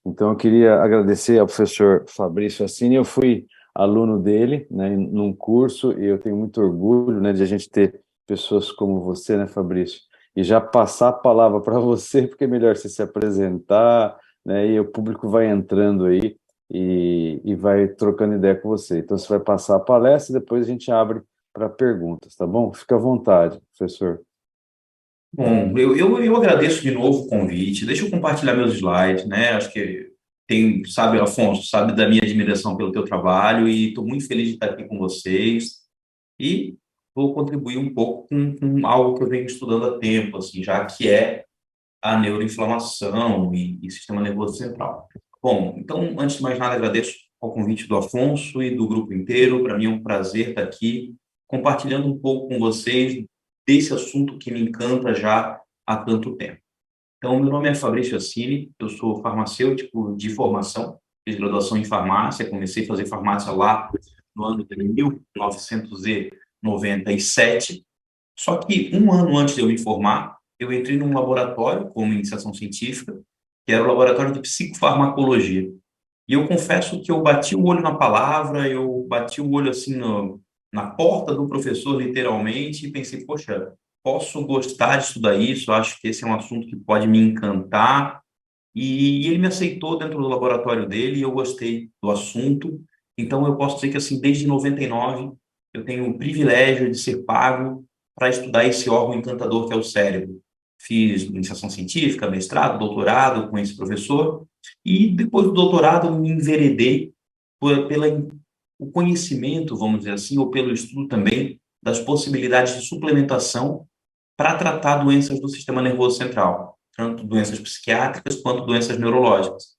Então, eu queria agradecer ao professor Fabrício Assini. Eu fui aluno dele, né, num curso, e eu tenho muito orgulho, né, de a gente ter pessoas como você, né, Fabrício? E já passar a palavra para você, porque é melhor você se apresentar, né, e o público vai entrando aí e vai trocando ideia com você. Então, você vai passar a palestra e depois a gente abre para perguntas, tá bom? Fica à vontade, professor. Bom, eu agradeço de novo o convite. Deixa eu compartilhar meus slides, né? Acho que tem, sabe, Afonso, sabe da minha admiração pelo teu trabalho e estou muito feliz de estar aqui com vocês e vou contribuir um pouco com algo que eu venho estudando há tempo, assim, já que é a neuroinflamação e sistema nervoso central. Bom, então, antes de mais nada, agradeço ao convite do Afonso e do grupo inteiro. Para mim é um prazer estar aqui compartilhando um pouco com vocês desse assunto que me encanta já há tanto tempo. Então, meu nome é Fabrício Assini, eu sou farmacêutico de formação, fiz graduação em farmácia, comecei a fazer farmácia lá no ano de 1997. Só que um ano antes de eu me formar, eu entrei num laboratório como iniciação científica, que era o laboratório de psicofarmacologia. E eu confesso que eu bati o olho na palavra, eu bati o olho assim na porta do professor, literalmente, e pensei, poxa, posso gostar de estudar isso, acho que esse é um assunto que pode me encantar. E ele me aceitou dentro do laboratório dele e eu gostei do assunto. Então, eu posso dizer que, assim, desde 99, eu tenho o privilégio de ser pago para estudar esse órgão encantador que é o cérebro. Fiz iniciação científica, mestrado, doutorado com esse professor, e depois do doutorado eu me enveredei pelo o conhecimento, vamos dizer assim, ou pelo estudo também das possibilidades de suplementação para tratar doenças do sistema nervoso central, tanto doenças psiquiátricas quanto doenças neurológicas.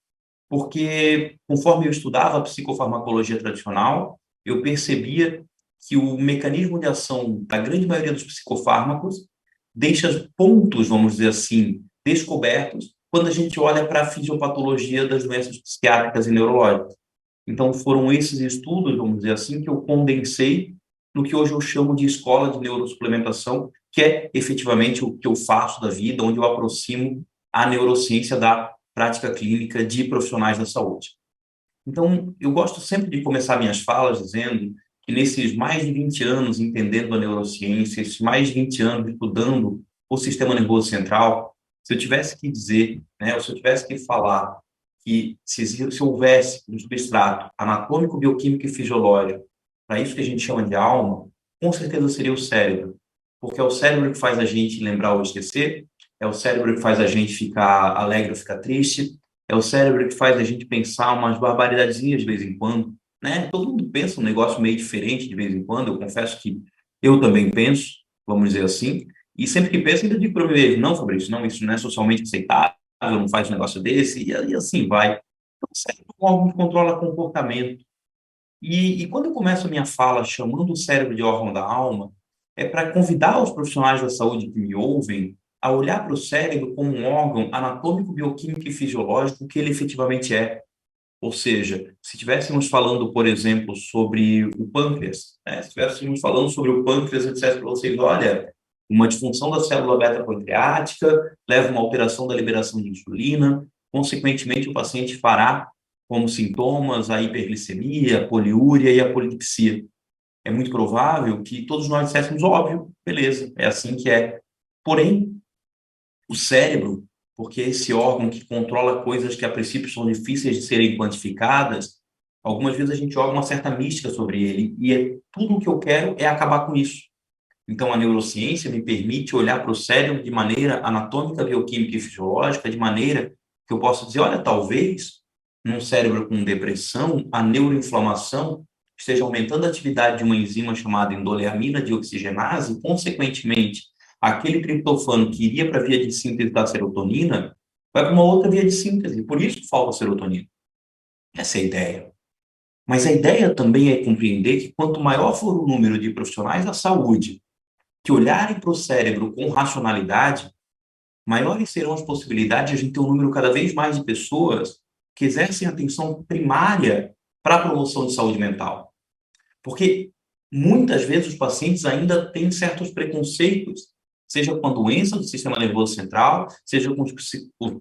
Porque, conforme eu estudava a psicofarmacologia tradicional, eu percebia que o mecanismo de ação da grande maioria dos psicofármacos deixa pontos, vamos dizer assim, descobertos quando a gente olha para a fisiopatologia das doenças psiquiátricas e neurológicas. Então, foram esses estudos, vamos dizer assim, que eu condensei no que hoje eu chamo de escola de neurosuplementação, que é efetivamente o que eu faço da vida, onde eu aproximo a neurociência da prática clínica de profissionais da saúde. Então, eu gosto sempre de começar minhas falas dizendo que nesses mais de 20 anos entendendo a neurociência, esses mais de 20 anos estudando o sistema nervoso central, se eu tivesse que dizer, né, ou se eu tivesse que falar que se houvesse um substrato anatômico, bioquímico e fisiológico para isso que a gente chama de alma, com certeza seria o cérebro, porque é o cérebro que faz a gente lembrar ou esquecer, é o cérebro que faz a gente ficar alegre ou ficar triste, é o cérebro que faz a gente pensar umas barbaridadezinhas de vez em quando, né? Todo mundo pensa um negócio meio diferente de vez em quando, eu confesso que eu também penso, vamos dizer assim, e sempre que penso ainda digo para mim mesmo, não, Fabrício, não, isso não é socialmente aceitável, não faz um negócio desse, e assim vai. Então, o cérebro é um órgão que controla comportamento. E quando eu começo a minha fala chamando o cérebro de órgão da alma, é para convidar os profissionais da saúde que me ouvem a olhar para o cérebro como um órgão anatômico, bioquímico e fisiológico que ele efetivamente é. Ou seja, se estivéssemos falando, por exemplo, sobre o pâncreas, né? Se estivéssemos falando sobre o pâncreas, eu dissesse para vocês, olha, uma disfunção da célula beta-pancreática leva a uma alteração da liberação de insulina, consequentemente o paciente fará como sintomas a hiperglicemia, a poliúria e a polidipsia. É muito provável que todos nós disséssemos, óbvio, beleza, é assim que é. Porém, o cérebro, porque é esse órgão que controla coisas que a princípio são difíceis de serem quantificadas, algumas vezes a gente joga uma certa mística sobre ele, e tudo o que eu quero é acabar com isso. Então, a neurociência me permite olhar para o cérebro de maneira anatômica, bioquímica e fisiológica, de maneira que eu possa dizer, olha, talvez num cérebro com depressão, a neuroinflamação esteja aumentando a atividade de uma enzima chamada endoleamina deoxigenase, e, consequentemente, aquele triptofano que iria para a via de síntese da serotonina vai para uma outra via de síntese, por isso que falta serotonina. Essa é a ideia. Mas a ideia também é compreender que quanto maior for o número de profissionais da saúde que olharem para o cérebro com racionalidade, maiores serão as possibilidades de a gente ter um número cada vez mais de pessoas que exercem atenção primária para a promoção de saúde mental. Porque muitas vezes os pacientes ainda têm certos preconceitos seja com a doença do sistema nervoso central, seja com os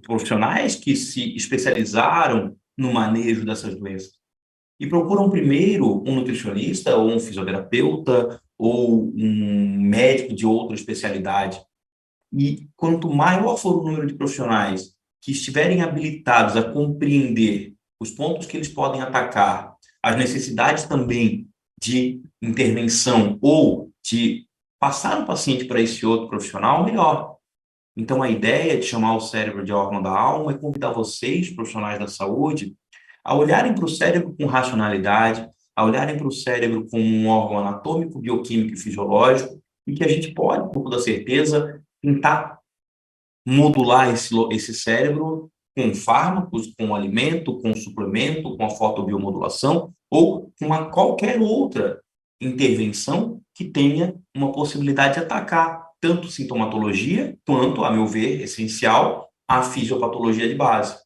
profissionais que se especializaram no manejo dessas doenças. E procuram primeiro um nutricionista ou um fisioterapeuta ou um médico de outra especialidade. E quanto maior for o número de profissionais que estiverem habilitados a compreender os pontos que eles podem atacar, as necessidades também de intervenção ou de passar o paciente para esse outro profissional, melhor. Então, a ideia de chamar o cérebro de órgão da alma é convidar vocês, profissionais da saúde, a olharem para o cérebro com racionalidade, a olharem para o cérebro como um órgão anatômico, bioquímico e fisiológico, e que a gente pode, com toda certeza, tentar modular esse cérebro com fármacos, com alimento, com suplemento, com a fotobiomodulação ou com qualquer outra intervenção que tenha uma possibilidade de atacar tanto sintomatologia quanto, a meu ver, essencial, a fisiopatologia de base.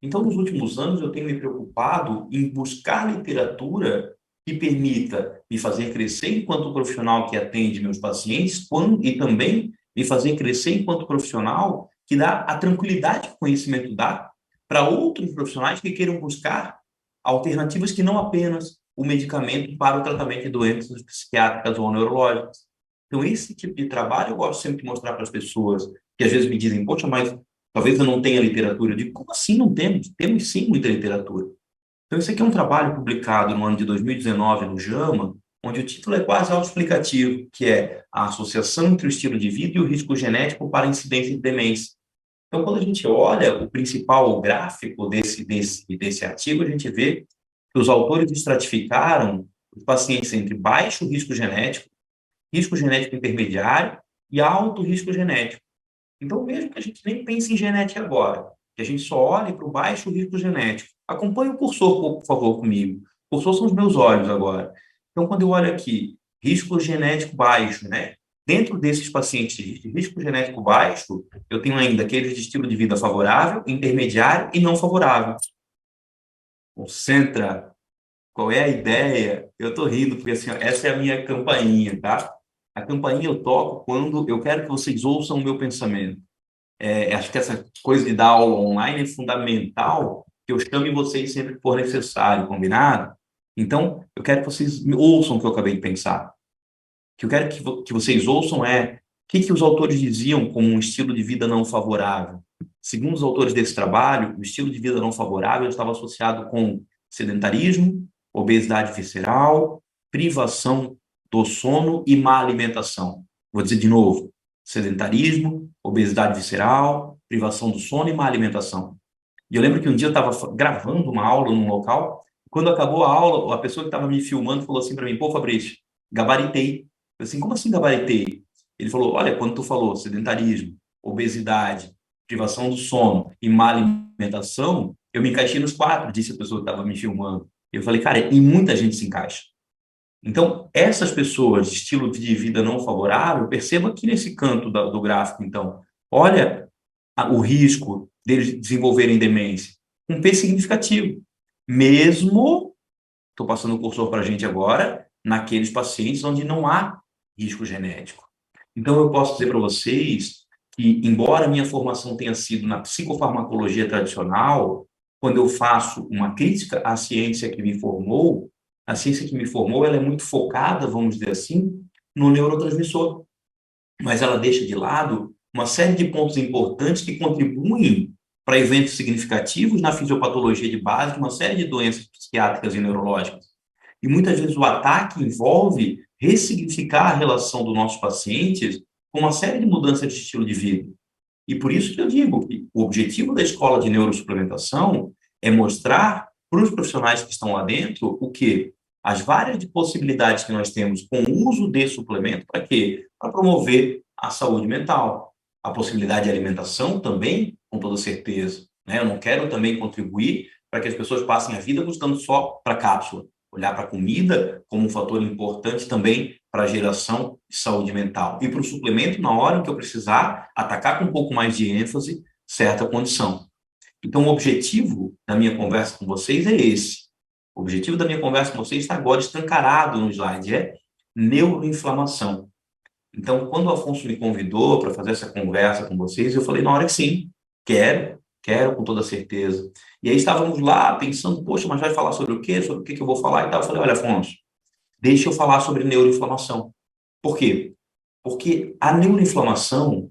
Então, nos últimos anos, eu tenho me preocupado em buscar literatura que permita me fazer crescer enquanto profissional que atende meus pacientes e também me fazer crescer enquanto profissional que dá a tranquilidade que o conhecimento dá para outros profissionais que queiram buscar alternativas que não apenas o medicamento para o tratamento de doenças psiquiátricas ou neurológicas. Então, esse tipo de trabalho eu gosto sempre de mostrar para as pessoas que às vezes me dizem, poxa, mas talvez eu não tenha literatura. Eu digo, como assim não temos? Temos sim muita literatura. Então, esse aqui é um trabalho publicado no ano de 2019 no JAMA, onde o título é quase autoexplicativo, que é a associação entre o estilo de vida e o risco genético para a incidência de demência. Então, quando a gente olha o principal gráfico desse artigo, a gente vê que os autores estratificaram os pacientes entre baixo risco genético intermediário e alto risco genético. Então, mesmo que a gente nem pense em genética agora, que a gente só olhe para o baixo risco genético. Acompanhe o cursor, por favor, comigo. O cursor são os meus olhos agora. Então, quando eu olho aqui, risco genético baixo, né? Dentro desses pacientes de risco genético baixo, eu tenho ainda aqueles de estilo de vida favorável, intermediário e não favorável. Concentra. Qual é a ideia? Eu estou rindo, porque assim, essa é a minha campainha, tá? A campainha eu toco quando eu quero que vocês ouçam o meu pensamento. Acho que essa coisa de dar aula online é fundamental, que eu chame vocês sempre que for necessário, combinado? Então, eu quero que vocês me ouçam o que eu acabei de pensar. O que eu quero que vocês ouçam o que os autores diziam como um estilo de vida não favorável. Segundo os autores desse trabalho, o estilo de vida não favorável estava associado com sedentarismo, obesidade visceral, privação do sono e má alimentação. Vou dizer de novo: sedentarismo, obesidade visceral, privação do sono e má alimentação. E eu lembro que um dia eu estava gravando uma aula num local, quando acabou a aula, a pessoa que estava me filmando falou assim para mim, pô, Fabrício, gabaritei. Eu assim, como assim gabaritei? Ele falou, olha, quando tu falou sedentarismo, obesidade, privação do sono e má alimentação, eu me encaixei nos quatro, disse a pessoa que estava me filmando. Eu falei, cara, e muita gente se encaixa. Então, essas pessoas de estilo de vida não favorável, perceba aqui nesse canto do gráfico, então, olha o risco deles desenvolverem demência. Um P significativo. Mesmo, estou passando o cursor para a gente agora, naqueles pacientes onde não há risco genético. Então, eu posso dizer para vocês que, embora a minha formação tenha sido na psicofarmacologia tradicional, quando eu faço uma crítica à ciência que me formou, a ciência que me formou, ela é muito focada, vamos dizer assim, no neurotransmissor, mas ela deixa de lado uma série de pontos importantes que contribuem para eventos significativos na fisiopatologia de base de uma série de doenças psiquiátricas e neurológicas. E muitas vezes o ataque envolve ressignificar a relação dos nossos pacientes com uma série de mudanças de estilo de vida. E por isso que eu digo que o objetivo da escola de neurosuplementação é mostrar para os profissionais que estão lá dentro o quê? As várias possibilidades que nós temos com o uso de suplemento para quê? Para promover a saúde mental. A possibilidade de alimentação também, com toda certeza. Né? Eu não quero também contribuir para que as pessoas passem a vida buscando só para cápsula. Olhar para a comida como um fator importante também para a geração de saúde mental. E para o suplemento, na hora em que eu precisar, atacar com um pouco mais de ênfase certa condição. Então, o objetivo da minha conversa com vocês é esse. O objetivo da minha conversa com vocês está agora escancarado no slide, é neuroinflamação. Então, quando o Afonso me convidou para fazer essa conversa com vocês, eu falei na hora que sim, quero com toda certeza. E aí estávamos lá pensando, poxa, mas vai falar sobre o quê? Sobre o que que eu vou falar e tal. Eu falei, olha, Afonso, deixa eu falar sobre neuroinflamação. Por quê? Porque a neuroinflamação,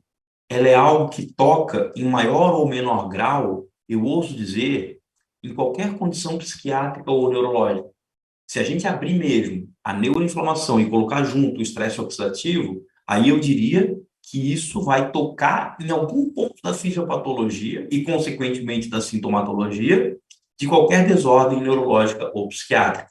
ela é algo que toca em maior ou menor grau, eu ouso dizer, em qualquer condição psiquiátrica ou neurológica. Se a gente abrir mesmo a neuroinflamação e colocar junto o estresse oxidativo, aí eu diria que isso vai tocar em algum ponto da fisiopatologia e, consequentemente, da sintomatologia de qualquer desordem neurológica ou psiquiátrica.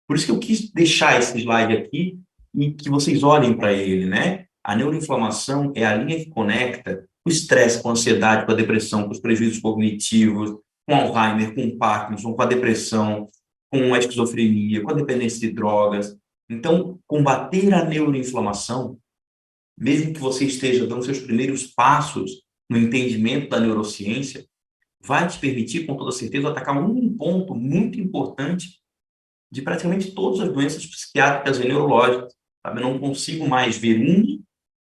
Por isso que eu quis deixar esse slide aqui e que vocês olhem para ele, né? A neuroinflamação é a linha que conecta o estresse com a ansiedade, com a depressão, com os prejuízos cognitivos, com Alzheimer, com Parkinson, com a depressão, com a esquizofrenia, com a dependência de drogas. Então, combater a neuroinflamação, mesmo que você esteja dando seus primeiros passos no entendimento da neurociência, vai te permitir, com toda certeza, atacar um ponto muito importante de praticamente todas as doenças psiquiátricas e neurológicas. Sabe? Eu não consigo mais ver um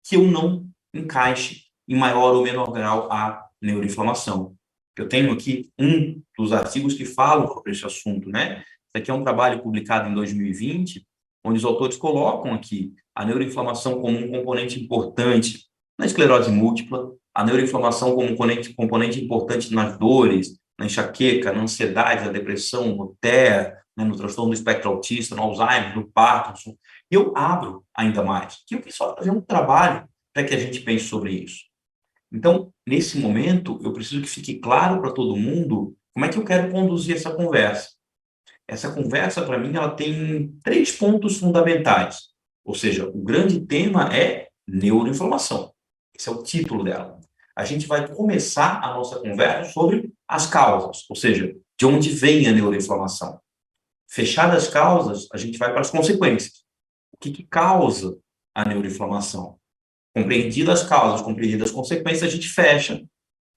que eu não encaixe em maior ou menor grau a neuroinflamação. Eu tenho aqui um dos artigos que falam sobre esse assunto, né? Isso aqui é um trabalho publicado em 2020, onde os autores colocam aqui a neuroinflamação como um componente importante na esclerose múltipla, a neuroinflamação como um componente importante nas dores, na enxaqueca, na ansiedade, na depressão, no TEA, né, no transtorno do espectro autista, no Alzheimer, no Parkinson. E eu abro ainda mais, que eu quis só fazer um trabalho para que a gente pense sobre isso. Então, nesse momento, eu preciso que fique claro para todo mundo como é que eu quero conduzir essa conversa. Essa conversa, para mim, ela tem 3 pontos fundamentais. Ou seja, o grande tema é neuroinflamação. Esse é o título dela. A gente vai começar a nossa conversa sobre as causas, ou seja, de onde vem a neuroinflamação. Fechadas as causas, a gente vai para as consequências. O que causa a neuroinflamação? Compreendidas as causas, compreendidas as consequências, a gente fecha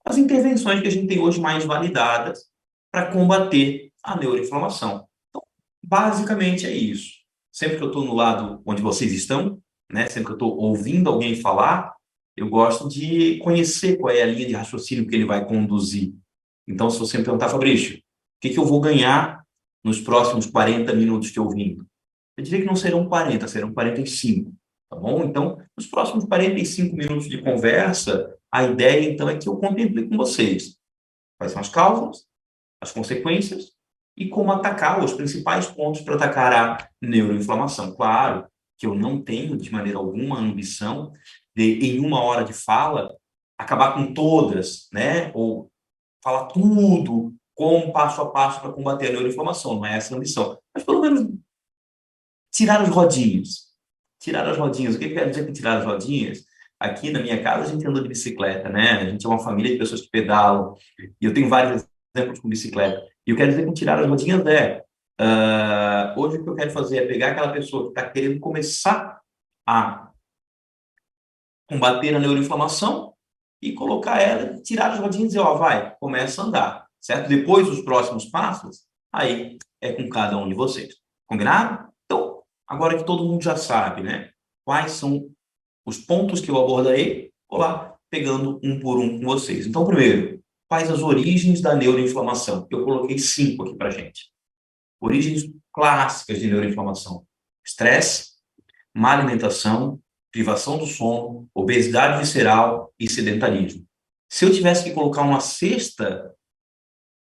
as intervenções que a gente tem hoje mais validadas para combater a neuroinflamação. Então, basicamente é isso. Sempre que eu estou no lado onde vocês estão, né, sempre que eu estou ouvindo alguém falar, eu gosto de conhecer qual é a linha de raciocínio que ele vai conduzir. Então, se você me perguntar, Fabrício, o que eu vou ganhar nos próximos 40 minutos te ouvindo? Eu diria que não serão 40, serão 45, tá bom? Então, nos próximos 45 minutos de conversa, a ideia, então, é que eu contemple com vocês quais são as causas, as consequências e como atacar os principais pontos para atacar a neuroinflamação. Claro que eu não tenho, de maneira alguma, a ambição de, em uma hora de fala, acabar com todas, né? Ou falar tudo como passo a passo para combater a neuroinflamação. Não é essa a ambição. Mas, pelo menos, tirar as rodinhas. Tirar as rodinhas. O que eu quero dizer com tirar as rodinhas? Aqui na minha casa a gente anda de bicicleta, né? A gente é uma família de pessoas que pedalam. E eu tenho vários exemplos com bicicleta. E eu quero dizer com tirar as rodinhas hoje o que eu quero fazer é pegar aquela pessoa que está querendo começar a combater a neuroinflamação e colocar ela, tirar as rodinhas e dizer, ó, vai, começa a andar, certo? Depois, os próximos passos, aí é com cada um de vocês. Combinado? Então, agora que todo mundo já sabe, né? Quais são os pontos que eu abordarei, vou lá pegando um por um com vocês. Então, primeiro, quais as origens da neuroinflamação? Eu coloquei 5 aqui para gente. Origens clássicas de neuroinflamação: estresse, má alimentação, privação do sono, obesidade visceral e sedentarismo. Se eu tivesse que colocar uma sexta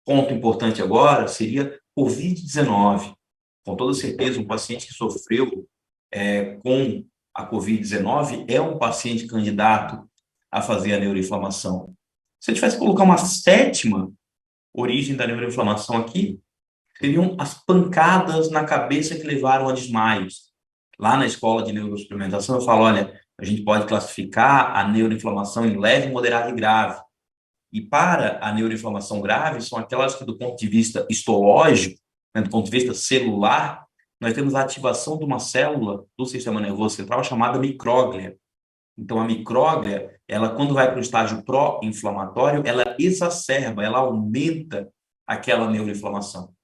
ponto importante agora, seria Covid-19. Com toda certeza, um paciente que sofreu com a Covid-19 é um paciente candidato a fazer a neuroinflamação. Se eu tivesse que colocar uma sétima origem da neuroinflamação aqui, seriam as pancadas na cabeça que levaram a desmaios. Lá na escola de neurosuplementação, eu falo, olha, a gente pode classificar a neuroinflamação em leve, moderada e grave. E para a neuroinflamação grave, são aquelas que, do ponto de vista histológico, né, do ponto de vista celular, nós temos a ativação de uma célula do sistema nervoso central chamada micróglia. Então, a micróglia, ela, quando vai para o estágio pró-inflamatório, ela exacerba, ela aumenta aquela neuroinflamação.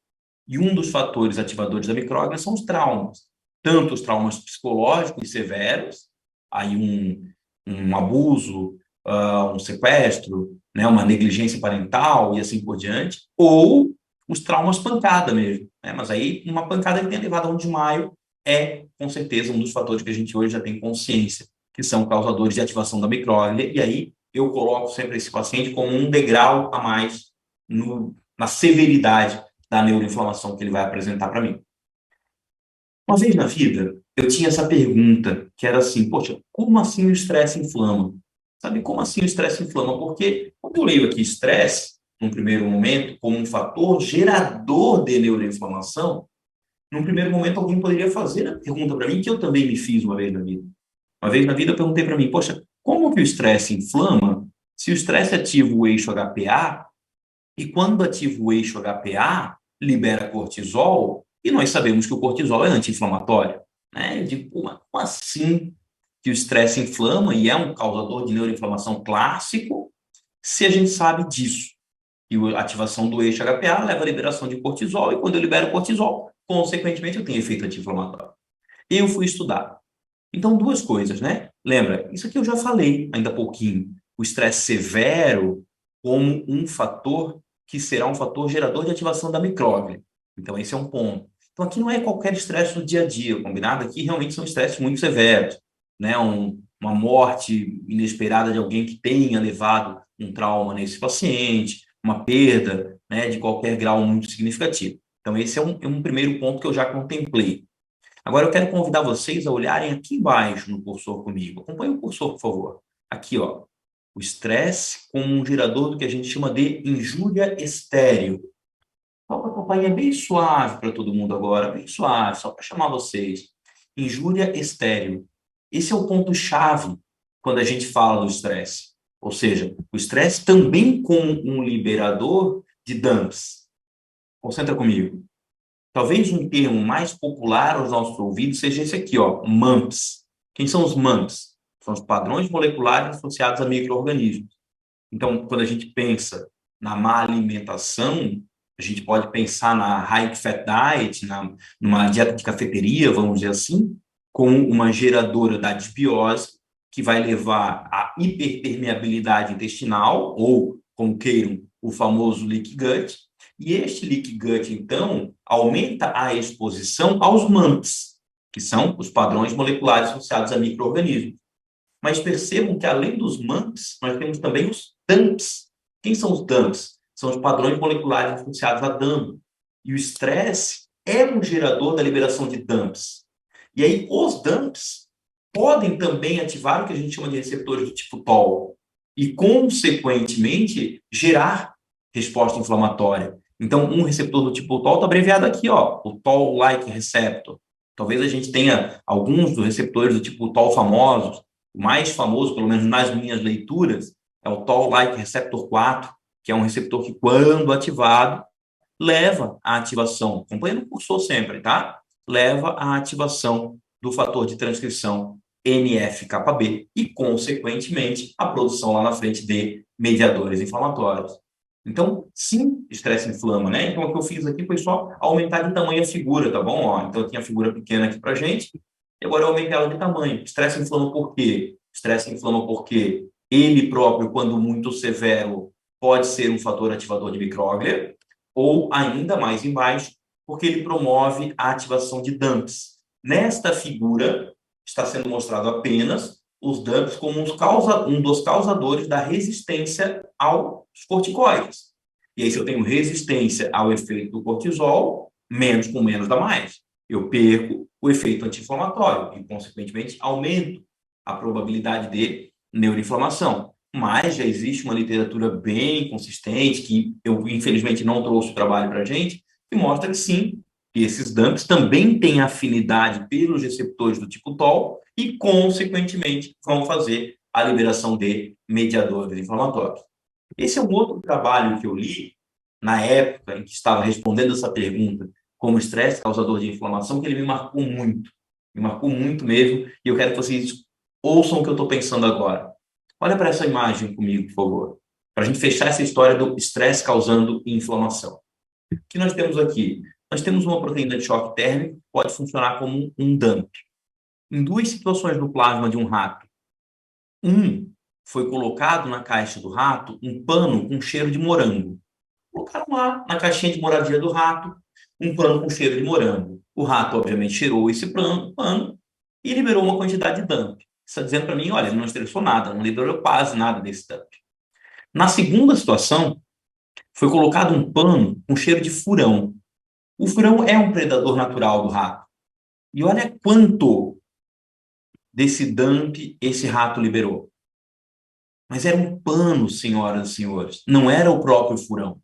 E um dos fatores ativadores da micróglia são os traumas, tanto os traumas psicológicos severos, aí um abuso, um sequestro, né, uma negligência parental e assim por diante, ou os traumas pancada mesmo, né? Mas aí uma pancada que tenha levado a um desmaio é, com certeza, um dos fatores que a gente hoje já tem consciência, que são causadores de ativação da micróglia, e aí eu coloco sempre esse paciente como um degrau a mais na severidade da neuroinflamação que ele vai apresentar para mim. Uma vez na vida, eu tinha essa pergunta, que era assim, poxa, como assim o estresse inflama? Sabe, como assim o estresse inflama? Porque quando eu leio aqui estresse, num primeiro momento, como um fator gerador de neuroinflamação, num primeiro momento alguém poderia fazer a pergunta para mim, que eu também me fiz uma vez na vida. Uma vez na vida eu perguntei para mim, poxa, como que o estresse inflama se o estresse ativa o eixo HPA e quando ativa o eixo HPA, libera cortisol, e nós sabemos que o cortisol é anti-inflamatório. Né? Eu digo, como assim que o estresse inflama e é um causador de neuroinflamação clássico, se a gente sabe disso? E a ativação do eixo HPA leva à liberação de cortisol, e quando eu libero cortisol, consequentemente, eu tenho efeito anti-inflamatório. Eu fui estudar. Então, duas coisas, né? Lembra, isso aqui eu já falei ainda há pouquinho. O estresse severo como um fator que será um fator gerador de ativação da micróglia. Então, esse é um ponto. Então, aqui não é qualquer estresse do dia a dia, combinado? Aqui realmente são estresses muito severos, né? Uma morte inesperada de alguém que tenha levado um trauma nesse paciente, uma perda, né, de qualquer grau muito significativo. Então, esse é um primeiro ponto que eu já contemplei. Agora eu quero convidar vocês a olharem aqui embaixo no cursor comigo. Acompanhe o cursor, por favor. Aqui, ó. O estresse como um gerador do que a gente chama de injúria estéril. Só para acompanhar bem suave para todo mundo agora, bem suave, só para chamar vocês. Injúria estéril. Esse é o ponto-chave quando a gente fala do estresse. Ou seja, o estresse também como um liberador de dumps. Concentra comigo. Talvez um termo mais popular aos nossos ouvidos seja esse aqui, ó, MAMPs. Quem são os MAMPs? São os padrões moleculares associados a micro-organismos. Então, quando a gente pensa na má alimentação, a gente pode pensar na high fat diet, numa dieta de cafeteria, vamos dizer assim, como uma geradora da disbiose, que vai levar à hiperpermeabilidade intestinal, ou, como queiram, o famoso leaky gut. E este leaky gut, então, aumenta a exposição aos MAMPs, que são os padrões moleculares associados a micro-organismos. Mas percebam que, além dos MAMPs, nós temos também os DAMPs. Quem são os DAMPs? São os padrões moleculares associados a DAMP. E o estresse é um gerador da liberação de DAMPs. E aí, os DAMPs podem também ativar o que a gente chama de receptores do tipo TOL e, consequentemente, gerar resposta inflamatória. Então, um receptor do tipo TOL está abreviado aqui, ó, o TOL-like receptor. Talvez a gente tenha alguns dos receptores do tipo TOL famosos. O mais famoso, pelo menos nas minhas leituras, é o Toll-like receptor 4, que é um receptor que, quando ativado, leva à ativação, acompanhando o cursor sempre, tá? Leva à ativação do fator de transcrição NF-κB e, consequentemente, a produção lá na frente de mediadores inflamatórios. Então, sim, estresse inflama, né? Então, o que eu fiz aqui foi só aumentar de tamanho a figura, tá bom? Ó, então, eu tinha a figura pequena aqui pra gente, e agora eu aumentei ela de tamanho. Estresse inflama por quê? Estresse inflama porque ele próprio, quando muito severo, pode ser um fator ativador de micróglia, ou ainda mais embaixo, porque ele promove a ativação de DAMPs. Nesta figura, está sendo mostrado apenas os DAMPs como um dos causadores da resistência aos corticoides. E aí, se eu tenho resistência ao efeito do cortisol, menos com menos dá mais. Eu perco o efeito anti-inflamatório e, consequentemente, aumento a probabilidade de neuroinflamação. Mas já existe uma literatura bem consistente, que eu, infelizmente, não trouxe o trabalho para a gente, que mostra que sim, que esses DAMPs também têm afinidade pelos receptores do tipo TOL e, consequentemente, vão fazer a liberação de mediadores inflamatórios. Esse é um outro trabalho que eu li na época em que estava respondendo essa pergunta, como estresse causador de inflamação, que ele me marcou muito mesmo, e eu quero que vocês ouçam o que eu estou pensando agora. Olha para essa imagem comigo, por favor, para a gente fechar essa história do estresse causando inflamação. O que nós temos aqui? Nós temos uma proteína de choque térmico que pode funcionar como um DAMP. em duas situações no plasma de um rato. Foi colocado na caixa do rato um pano com cheiro de morango. Colocaram lá na caixinha de moradia do rato um pano com cheiro de morango. O rato, obviamente, cheirou esse pano e liberou uma quantidade de dump. Está dizendo para mim, olha, ele não estressou nada, não liberou quase nada desse dump. Na segunda situação, foi colocado um pano com cheiro de furão. O furão é um predador natural do rato. E olha quanto desse dump esse rato liberou. Mas era um pano, senhoras e senhores, não era o próprio furão.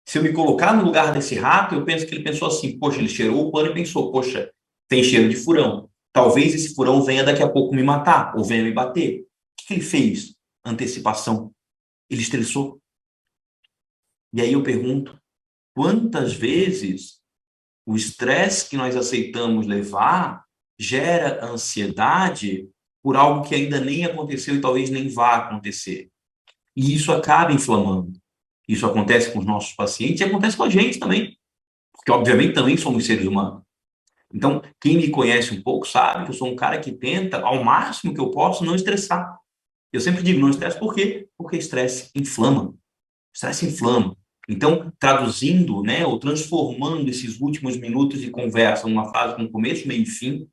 Se eu me colocar no lugar desse rato, eu penso que ele pensou assim, poxa, ele cheirou o pano e pensou, poxa, tem cheiro de furão. Talvez esse furão venha daqui a pouco me matar, ou venha me bater. O que ele fez? Antecipação. Ele estressou. E aí eu pergunto, quantas vezes o estresse que nós aceitamos levar gera ansiedade por algo que ainda nem aconteceu e talvez nem vá acontecer? E isso acaba inflamando. Isso acontece com os nossos pacientes e acontece com a gente também, porque obviamente também somos seres humanos. Então, quem me conhece um pouco sabe que eu sou um cara que tenta, ao máximo que eu posso, não estressar. Eu sempre digo, não estresse por quê? Porque estresse inflama. Estresse inflama. Então, traduzindo, né, ou transformando esses últimos minutos de conversa numa frase com começo, meio e fim,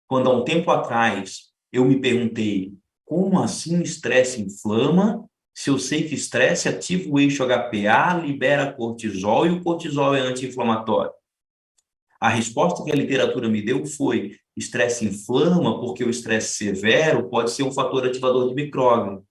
quando há um tempo atrás eu me perguntei como assim estresse inflama, se eu sei que estresse ativa o eixo HPA, libera cortisol e o cortisol é anti-inflamatório. A resposta que a literatura me deu foi: estresse inflama porque o estresse severo pode ser um fator ativador de micróbio,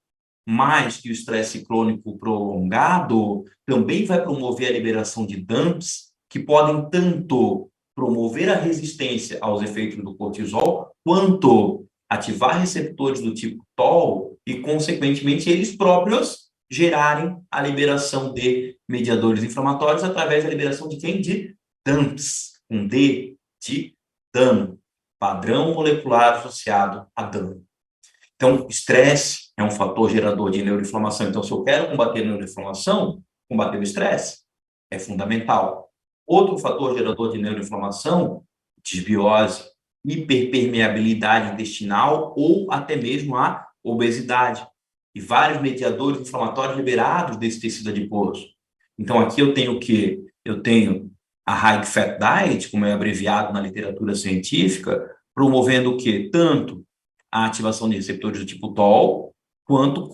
mas que o estresse crônico prolongado também vai promover a liberação de DAMPs, que podem tanto promover a resistência aos efeitos do cortisol, quanto ativar receptores do tipo TOL e, consequentemente, eles próprios gerarem a liberação de mediadores inflamatórios através da liberação de quem? De DAMPs, com D de dano, padrão molecular associado a dano. Então, estresse é um fator gerador de neuroinflamação. Então, se eu quero combater a neuroinflamação, combater o estresse é fundamental. Outro fator gerador de neuroinflamação, desbiose, hiperpermeabilidade intestinal ou até mesmo a obesidade. E vários mediadores inflamatórios liberados desse tecido adiposo. Então, aqui eu tenho o quê? Eu tenho a High Fat Diet, como é abreviado na literatura científica, promovendo o quê? Tanto a ativação de receptores do tipo TOL, quanto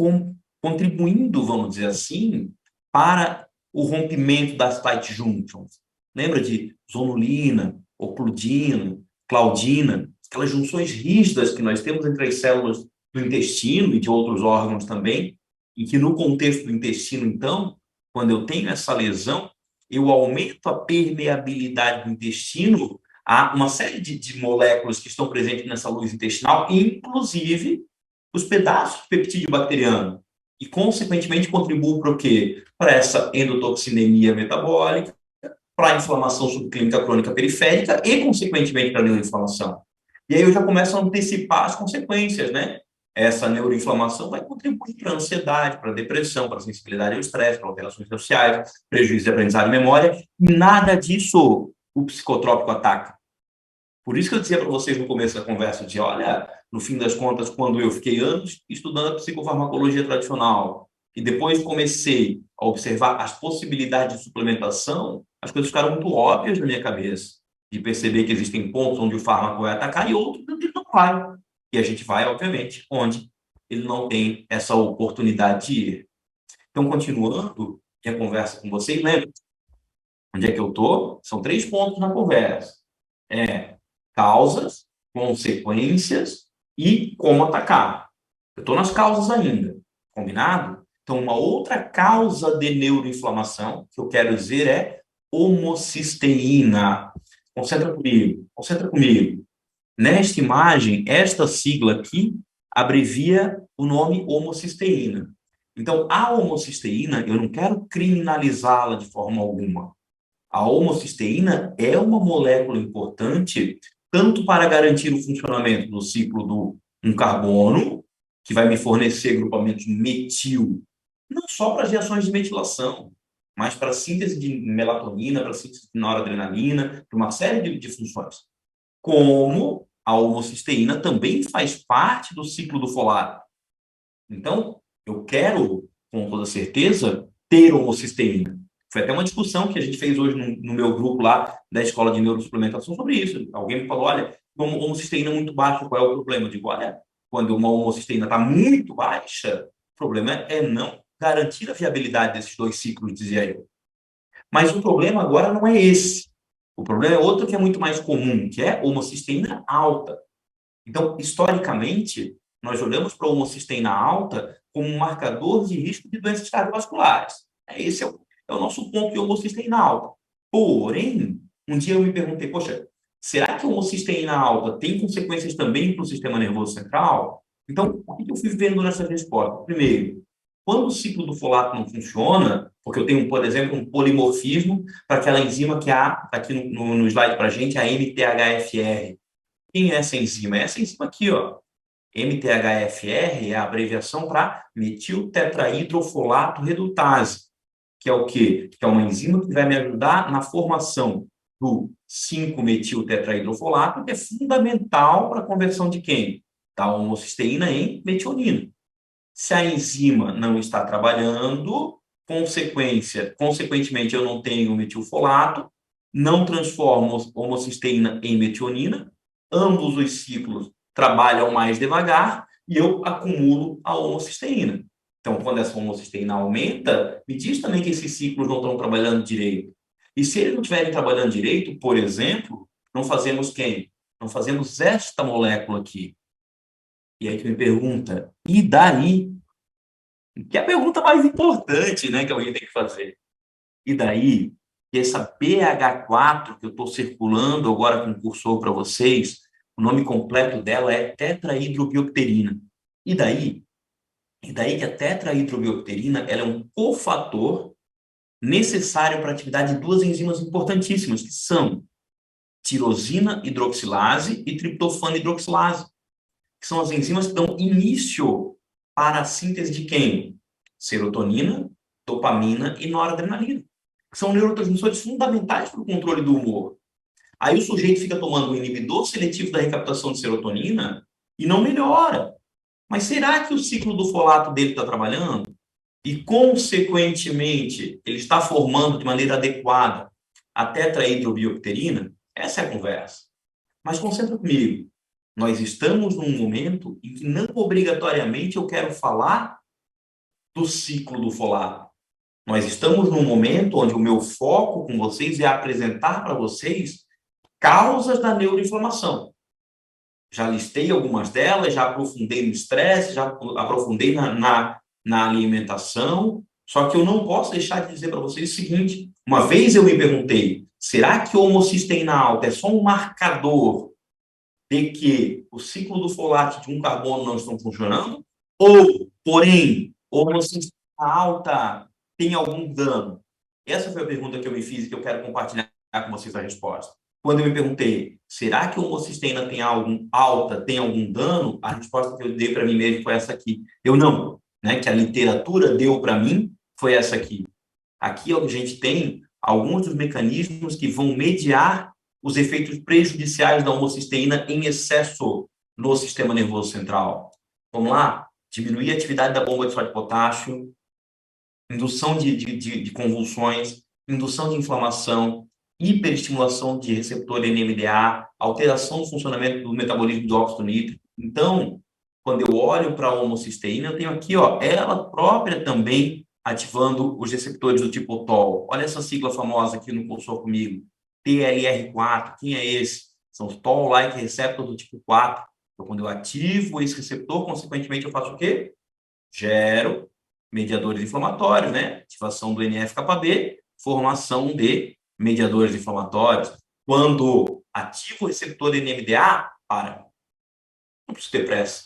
contribuindo, vamos dizer assim, para o rompimento das tight junctions. Lembra de zonulina, ocludina, claudina, aquelas junções rígidas que nós temos entre as células do intestino e de outros órgãos também, e que no contexto do intestino, então, quando eu tenho essa lesão, eu aumento a permeabilidade do intestino a uma série de moléculas que estão presentes nessa luz intestinal, inclusive os pedaços de peptídeo bacteriano, e, consequentemente, contribuem para o quê? Para essa endotoxinemia metabólica, para a inflamação subclínica crônica periférica e, consequentemente, para a neuroinflamação. E aí eu já começo a antecipar as consequências, né? Essa neuroinflamação vai contribuir para a ansiedade, para a depressão, para a sensibilidade ao estresse, para alterações sociais, prejuízo de aprendizado e memória. E nada disso o psicotrópico ataca. Por isso que eu dizia para vocês no começo da conversa, de olha, no fim das contas, quando eu fiquei anos estudando a psicofarmacologia tradicional e depois comecei a observar as possibilidades de suplementação, as coisas ficaram muito óbvias na minha cabeça, de perceber que existem pontos onde o fármaco vai atacar e outros onde ele não vai. E a gente vai, obviamente, onde ele não tem essa oportunidade de ir. Então, continuando minha conversa com vocês, lembra onde é que eu estou? São 3 pontos na conversa. Causas, consequências e como atacar. Eu estou nas causas ainda, combinado? Então, uma outra causa de neuroinflamação que eu quero dizer é homocisteína. Concentra comigo, concentra comigo. Nesta imagem, esta sigla aqui abrevia o nome homocisteína. Então, a homocisteína, eu não quero criminalizá-la de forma alguma. A homocisteína é uma molécula importante tanto para garantir o funcionamento do ciclo do um carbono, que vai me fornecer grupamentos metil, não só para as reações de metilação, mas para a síntese de melatonina, para a síntese de noradrenalina, para uma série de funções. Como a homocisteína também faz parte do ciclo do folato. Então, eu quero, com toda certeza, ter homocisteína. Foi até uma discussão que a gente fez hoje no meu grupo lá da Escola de Neurosuplementação sobre isso. Alguém me falou, olha, uma homocisteína muito baixa, qual é o problema? Eu digo, olha, quando uma homocisteína está muito baixa, o problema é não garantir a viabilidade desses dois ciclos, dizia eu. Mas o problema agora não é esse. O problema é outro que é muito mais comum, que é homocisteína alta. Então, historicamente, nós olhamos para a homocisteína alta como um marcador de risco de doenças cardiovasculares. Esse é o nosso ponto de homocisteína alta. Porém, um dia eu me perguntei, poxa, será que a homocisteína alta tem consequências também para o sistema nervoso central? Então, o que eu fui vendo nessa resposta? Primeiro, quando o ciclo do folato não funciona, porque eu tenho, por exemplo, um polimorfismo para aquela enzima que há aqui no slide para a gente, a MTHFR. Quem é essa enzima? Essa enzima aqui, ó. MTHFR é a abreviação para metiltetraidrofolato redutase, que é o quê? Que é uma enzima que vai me ajudar na formação do 5-metiltetraidrofolato, que é fundamental para a conversão de quem? Da homocisteína em metionina. Se a enzima não está trabalhando, consequentemente, eu não tenho metilfolato, não transformo homocisteína em metionina, ambos os ciclos trabalham mais devagar e eu acumulo a homocisteína. Então, quando essa homocisteína aumenta, me diz também que esses ciclos não estão trabalhando direito. E se eles não estiverem trabalhando direito, por exemplo, não fazemos quem? Não fazemos esta molécula aqui. E aí tu me pergunta, e daí? Que é a pergunta mais importante, né, que alguém tem que fazer. E daí, que essa BH4 que eu estou circulando agora com o cursor para vocês, o nome completo dela é tetrahidrobiopterina. E daí? E daí que a tetrahidrobiopterina ela é um cofator necessário para a atividade de duas enzimas importantíssimas, que são tirosina hidroxilase e triptofano hidroxilase, que são as enzimas que dão início para a síntese de quem? Serotonina, dopamina e noradrenalina, que são neurotransmissores fundamentais para o controle do humor. Aí o sujeito fica tomando um inibidor seletivo da recaptação de serotonina e não melhora. Mas será que o ciclo do folato dele está trabalhando? E, consequentemente, ele está formando de maneira adequada a tetrahidrobiopterina? Essa é a conversa. Mas concentra comigo. Nós estamos num momento em que não obrigatoriamente eu quero falar do ciclo do folato. Nós estamos num momento onde o meu foco com vocês é apresentar para vocês causas da neuroinflamação. Já listei algumas delas, já aprofundei no estresse, já aprofundei na alimentação, só que eu não posso deixar de dizer para vocês o seguinte, uma vez eu me perguntei, será que a homocisteína alta é só um marcador de que o ciclo do folato de um carbono não estão funcionando? Ou, porém, homocisteína alta tem algum dano? Essa foi a pergunta que eu me fiz e que eu quero compartilhar com vocês a resposta. Quando eu me perguntei, será que a homocisteína alta tem algum dano? A resposta que eu dei para mim mesmo foi essa aqui. Eu não, né? Que a literatura deu para mim foi essa aqui. Aqui a gente tem alguns dos mecanismos que vão mediar os efeitos prejudiciais da homocisteína em excesso no sistema nervoso central. Vamos lá? Diminuir a atividade da bomba de sódio e potássio, indução de convulsões, indução de inflamação, hiperestimulação de receptor NMDA, alteração do funcionamento do metabolismo do óxido nítrico. Então, quando eu olho para a homocisteína, eu tenho aqui, ó, ela própria também ativando os receptores do tipo TOL. Olha essa sigla famosa aqui no cursor comigo. TLR4, quem é esse? São os Toll-like receptors do tipo 4. Então, quando eu ativo esse receptor, consequentemente, eu faço o quê? Gero mediadores inflamatórios, né? Ativação do NF-κB, formação de mediadores inflamatórios. Quando ativo o receptor NMDA, não preciso ter pressa.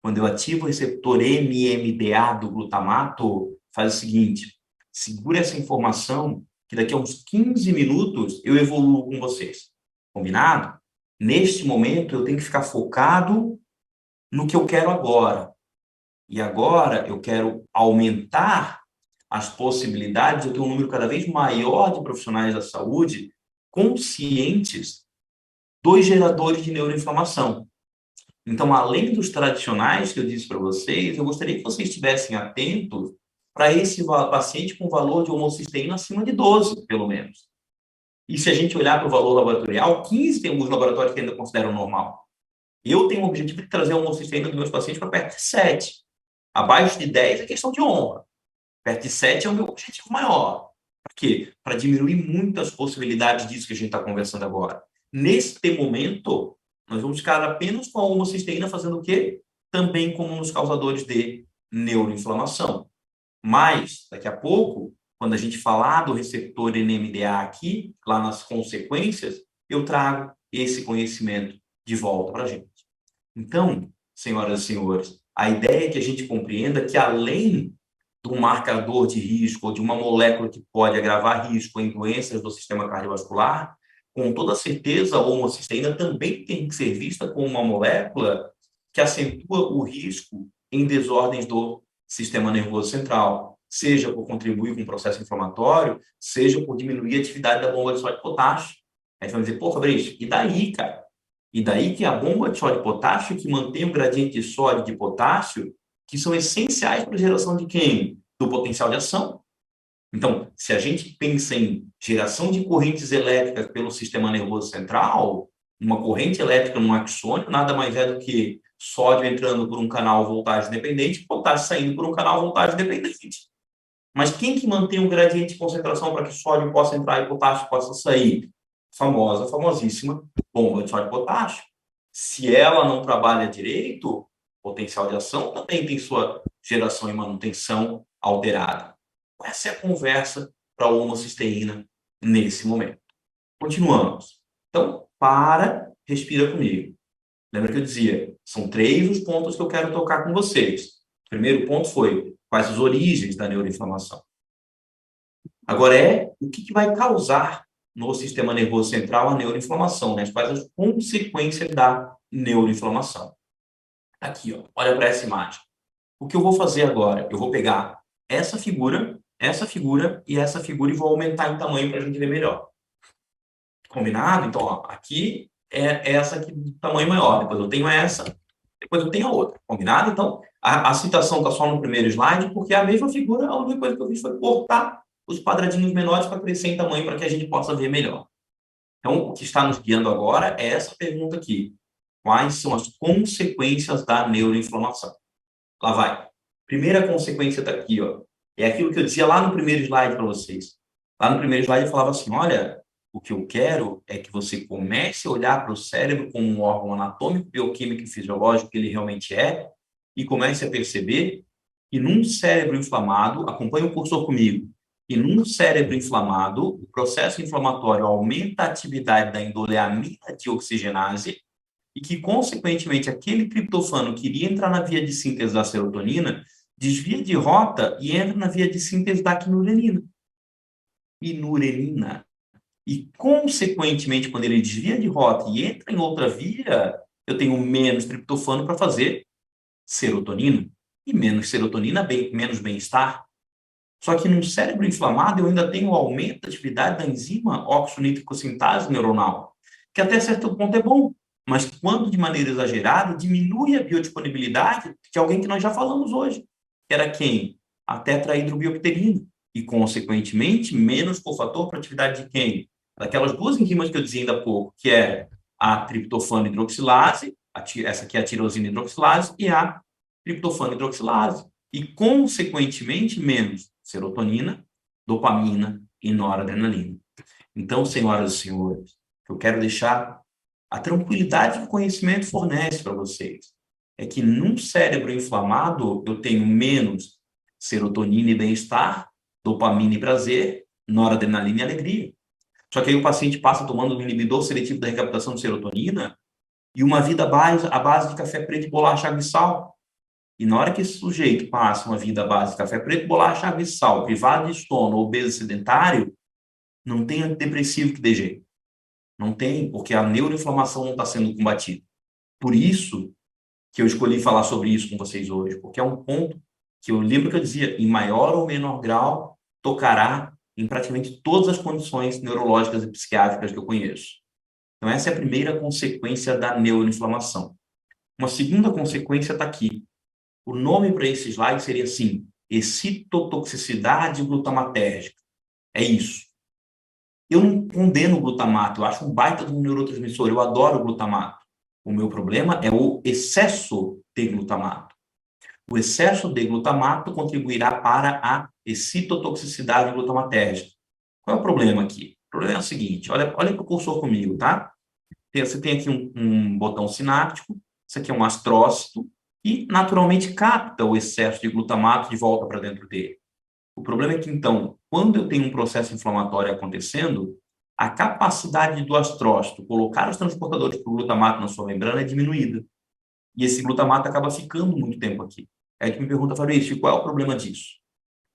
Quando eu ativo o receptor NMDA do glutamato, faz o seguinte, segura essa informação que daqui a uns 15 minutos eu evoluo com vocês. Combinado? Neste momento, eu tenho que ficar focado no que eu quero agora. E agora eu quero aumentar as possibilidades, eu tenho um número cada vez maior de profissionais da saúde conscientes dois geradores de neuroinflamação. Então, além dos tradicionais que eu disse para vocês, eu gostaria que vocês estivessem atentos para esse paciente com valor de homocisteína acima de 12, pelo menos. E se a gente olhar para o valor laboratorial, 15 tem alguns laboratórios que ainda consideram normal. Eu tenho o objetivo de trazer a homocisteína dos meus pacientes para perto de 7. Abaixo de 10 é questão de honra. Perto de 7 é o meu objetivo maior. Por quê? Para diminuir muito as possibilidades disso que a gente está conversando agora. Neste momento, nós vamos ficar apenas com a homocisteína fazendo o quê? Também como um dos causadores de neuroinflamação. Mas, daqui a pouco, quando a gente falar do receptor NMDA aqui, lá nas consequências, eu trago esse conhecimento de volta para a gente. Então, senhoras e senhores, a ideia é que a gente compreenda que, além do marcador de risco ou de uma molécula que pode agravar risco em doenças do sistema cardiovascular, com toda certeza, a homocisteína também tem que ser vista como uma molécula que acentua o risco em desordens do sistema nervoso central, seja por contribuir com o processo inflamatório, seja por diminuir a atividade da bomba de sódio e potássio. Aí você vai dizer, pô, Fabrício, e daí, cara? E daí que a bomba de sódio e potássio, que mantém o gradiente de sódio e de potássio, que são essenciais para a geração de quem? Do potencial de ação. Então, se a gente pensa em geração de correntes elétricas pelo sistema nervoso central, uma corrente elétrica num axônio nada mais é do que sódio entrando por um canal voltagem dependente e potássio saindo por um canal voltagem dependente. Mas quem que mantém um gradiente de concentração para que sódio possa entrar e potássio possa sair? Famosíssima bomba de sódio e potássio. Se ela não trabalha direito, potencial de ação também tem sua geração e manutenção alterada. Essa é a conversa para a homocisteína nesse momento. Continuamos. Então, respira comigo. Lembra que eu dizia, são 3 os pontos que eu quero tocar com vocês. O primeiro ponto foi quais as origens da neuroinflamação. Agora o que vai causar no sistema nervoso central a neuroinflamação, né? Quais as consequências da neuroinflamação. Aqui, ó, olha para essa imagem. O que eu vou fazer agora? Eu vou pegar essa figura e essa figura e vou aumentar em tamanho para a gente ver melhor. Combinado? Então, ó, aqui é essa aqui de tamanho maior. Depois eu tenho essa, depois eu tenho a outra. Combinado? Então, a citação está só no primeiro slide, porque a mesma figura, a única coisa que eu fiz foi cortar os quadradinhos menores para crescer em tamanho para que a gente possa ver melhor. Então, o que está nos guiando agora é essa pergunta aqui. Quais são as consequências da neuroinflamação? Lá vai. Primeira consequência está aqui, ó. É aquilo que eu dizia lá no primeiro slide para vocês. Lá no primeiro slide eu falava assim, olha, o que eu quero é que você comece a olhar para o cérebro como um órgão anatômico, bioquímico e fisiológico que ele realmente é, e comece a perceber que num cérebro inflamado, acompanhe o cursor comigo, e num cérebro inflamado, o processo inflamatório aumenta a atividade da endoleamina de oxigenase, e que, consequentemente, aquele triptofano que iria entrar na via de síntese da serotonina desvia de rota e entra na via de síntese da quinurenina. E, consequentemente, quando ele desvia de rota e entra em outra via, eu tenho menos triptofano para fazer serotonina. E menos serotonina, menos bem-estar. Só que no cérebro inflamado eu ainda tenho o aumento da atividade da enzima oxonitricosintase neuronal, que até certo ponto é bom, mas quando de maneira exagerada, diminui a biodisponibilidade de alguém que nós já falamos hoje, que era quem? A tetrahidrobiopterina. E, consequentemente, menos cofator para a atividade de quem? Daquelas 2 enzimas que eu dizia ainda há pouco, que é a triptofano hidroxilase, essa aqui é a tirosina hidroxilase, e a triptofano hidroxilase. E, consequentemente, menos serotonina, dopamina e noradrenalina. Então, senhoras e senhores, eu quero deixar a tranquilidade que o conhecimento fornece para vocês é que num cérebro inflamado eu tenho menos serotonina e bem-estar, dopamina e prazer, noradrenalina e alegria. Só que aí o paciente passa tomando um inibidor seletivo da recaptação de serotonina e uma vida à base de café preto e bolacha, água e sal. E na hora que esse sujeito passa uma vida à base de café preto, bolacha, água e sal, privado de sono, obeso sedentário, não tem antidepressivo que dê jeito. Não tem, porque a neuroinflamação não está sendo combatida. Por isso que eu escolhi falar sobre isso com vocês hoje, porque é um ponto que eu lembro que eu dizia, em maior ou menor grau, tocará em praticamente todas as condições neurológicas e psiquiátricas que eu conheço. Então, essa é a primeira consequência da neuroinflamação. Uma segunda consequência está aqui. O nome para esse slide seria assim, excitotoxicidade glutamatérgica. É isso. Eu não condeno o glutamato, eu acho um baita de um neurotransmissor, eu adoro o glutamato. O meu problema é o excesso de glutamato. O excesso de glutamato contribuirá para a excitotoxicidade glutamatérgica. Qual é o problema aqui? O problema é o seguinte, olha para o cursor comigo, tá? Você tem aqui um botão sináptico, isso aqui é um astrócito, e naturalmente capta o excesso de glutamato de volta para dentro dele. O problema é que, então, quando eu tenho um processo inflamatório acontecendo, a capacidade do astrócito colocar os transportadores para o glutamato na sua membrana é diminuída. E esse glutamato acaba ficando muito tempo aqui. Aí tu me pergunta, Fabrício, qual é o problema disso?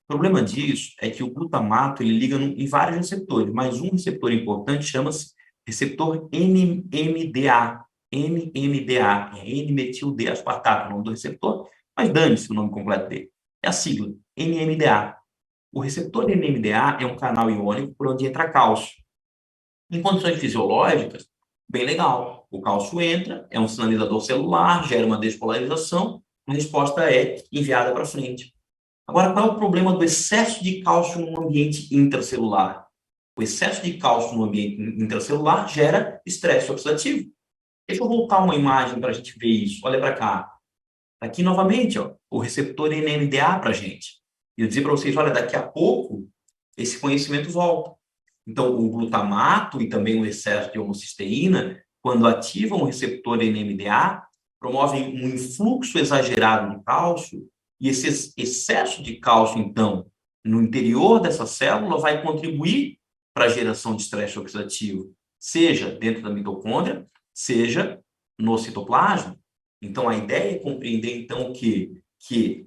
O problema disso é que o glutamato ele liga em vários receptores, mas um receptor importante chama-se receptor NMDA. NMDA, é N-metil-D-aspartato, o nome do receptor, mas dane-se o nome completo dele. É a sigla, NMDA. O receptor NMDA é um canal iônico por onde entra cálcio. Em condições fisiológicas, bem legal. O cálcio entra, é um sinalizador celular, gera uma despolarização, a resposta é enviada para frente. Agora, qual é o problema do excesso de cálcio no ambiente intracelular? O excesso de cálcio no ambiente intracelular gera estresse oxidativo. Deixa eu voltar uma imagem para a gente ver isso. Olha para cá. Aqui, novamente, ó, o receptor NMDA para a gente. E eu dizer para vocês, olha, daqui a pouco, esse conhecimento volta. Então, o glutamato e também o excesso de homocisteína, quando ativam o receptor NMDA, promovem um influxo exagerado de cálcio, e esse excesso de cálcio, então, no interior dessa célula, vai contribuir para a geração de estresse oxidativo, seja dentro da mitocôndria, seja no citoplasma. Então, a ideia é compreender, então, que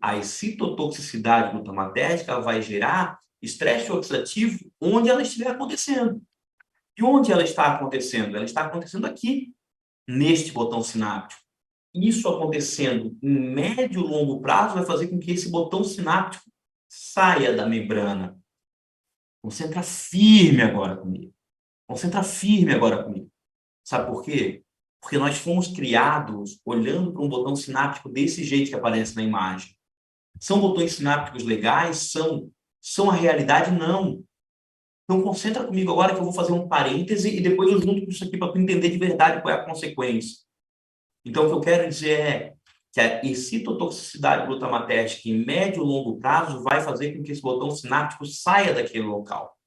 a excitotoxicidade glutamatérgica vai gerar estresse oxidativo onde ela estiver acontecendo. E onde ela está acontecendo? Ela está acontecendo aqui, neste botão sináptico. Isso acontecendo em médio e longo prazo vai fazer com que esse botão sináptico saia da membrana. Concentra firme agora comigo. Concentra firme agora comigo. Sabe por quê? Porque nós fomos criados olhando para um botão sináptico desse jeito que aparece na imagem. São botões sinápticos legais? São a realidade? Não. Então, concentra comigo agora que eu vou fazer um parêntese e depois eu junto com isso aqui para tu entender de verdade qual é a consequência. Então, o que eu quero dizer é que a excitotoxicidade glutamatérgica em médio e longo prazo vai fazer com que esse botão sináptico saia daquele local.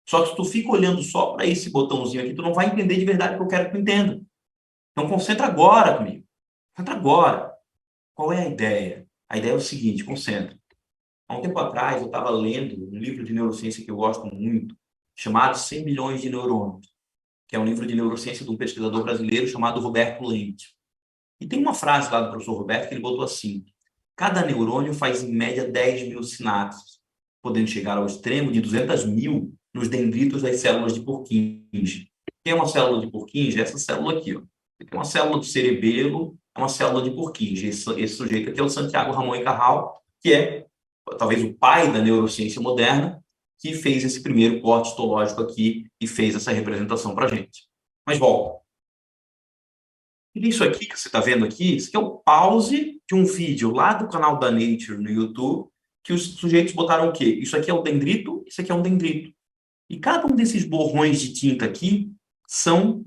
Só que se tu fica olhando só para esse botãozinho aqui, tu não vai entender de verdade o que eu quero que tu entenda. Então, concentra agora comigo. Concentra agora. Qual é a ideia? A ideia é o seguinte, concentra. Há um tempo atrás, eu estava lendo um livro de neurociência que eu gosto muito, chamado 100 milhões de neurônios, que é um livro de neurociência de um pesquisador brasileiro chamado Roberto Lente. E tem uma frase lá do professor Roberto que ele botou assim: cada neurônio faz em média 10 mil sinapses, podendo chegar ao extremo de 200 mil nos dendritos das células de Purkinje. O que é uma célula de Purkinje? Essa célula aqui, ó. É uma célula do cerebelo, é uma célula de Purkinje. Esse sujeito aqui é o Santiago Ramon e Cajal, que é talvez o pai da neurociência moderna, que fez esse primeiro corte histológico aqui e fez essa representação para a gente. Mas volta. E isso aqui que você está vendo aqui, isso aqui é o pause de um vídeo lá do canal da Nature no YouTube, que os sujeitos botaram o quê? Isso aqui é um dendrito, isso aqui é um dendrito. E cada um desses borrões de tinta aqui são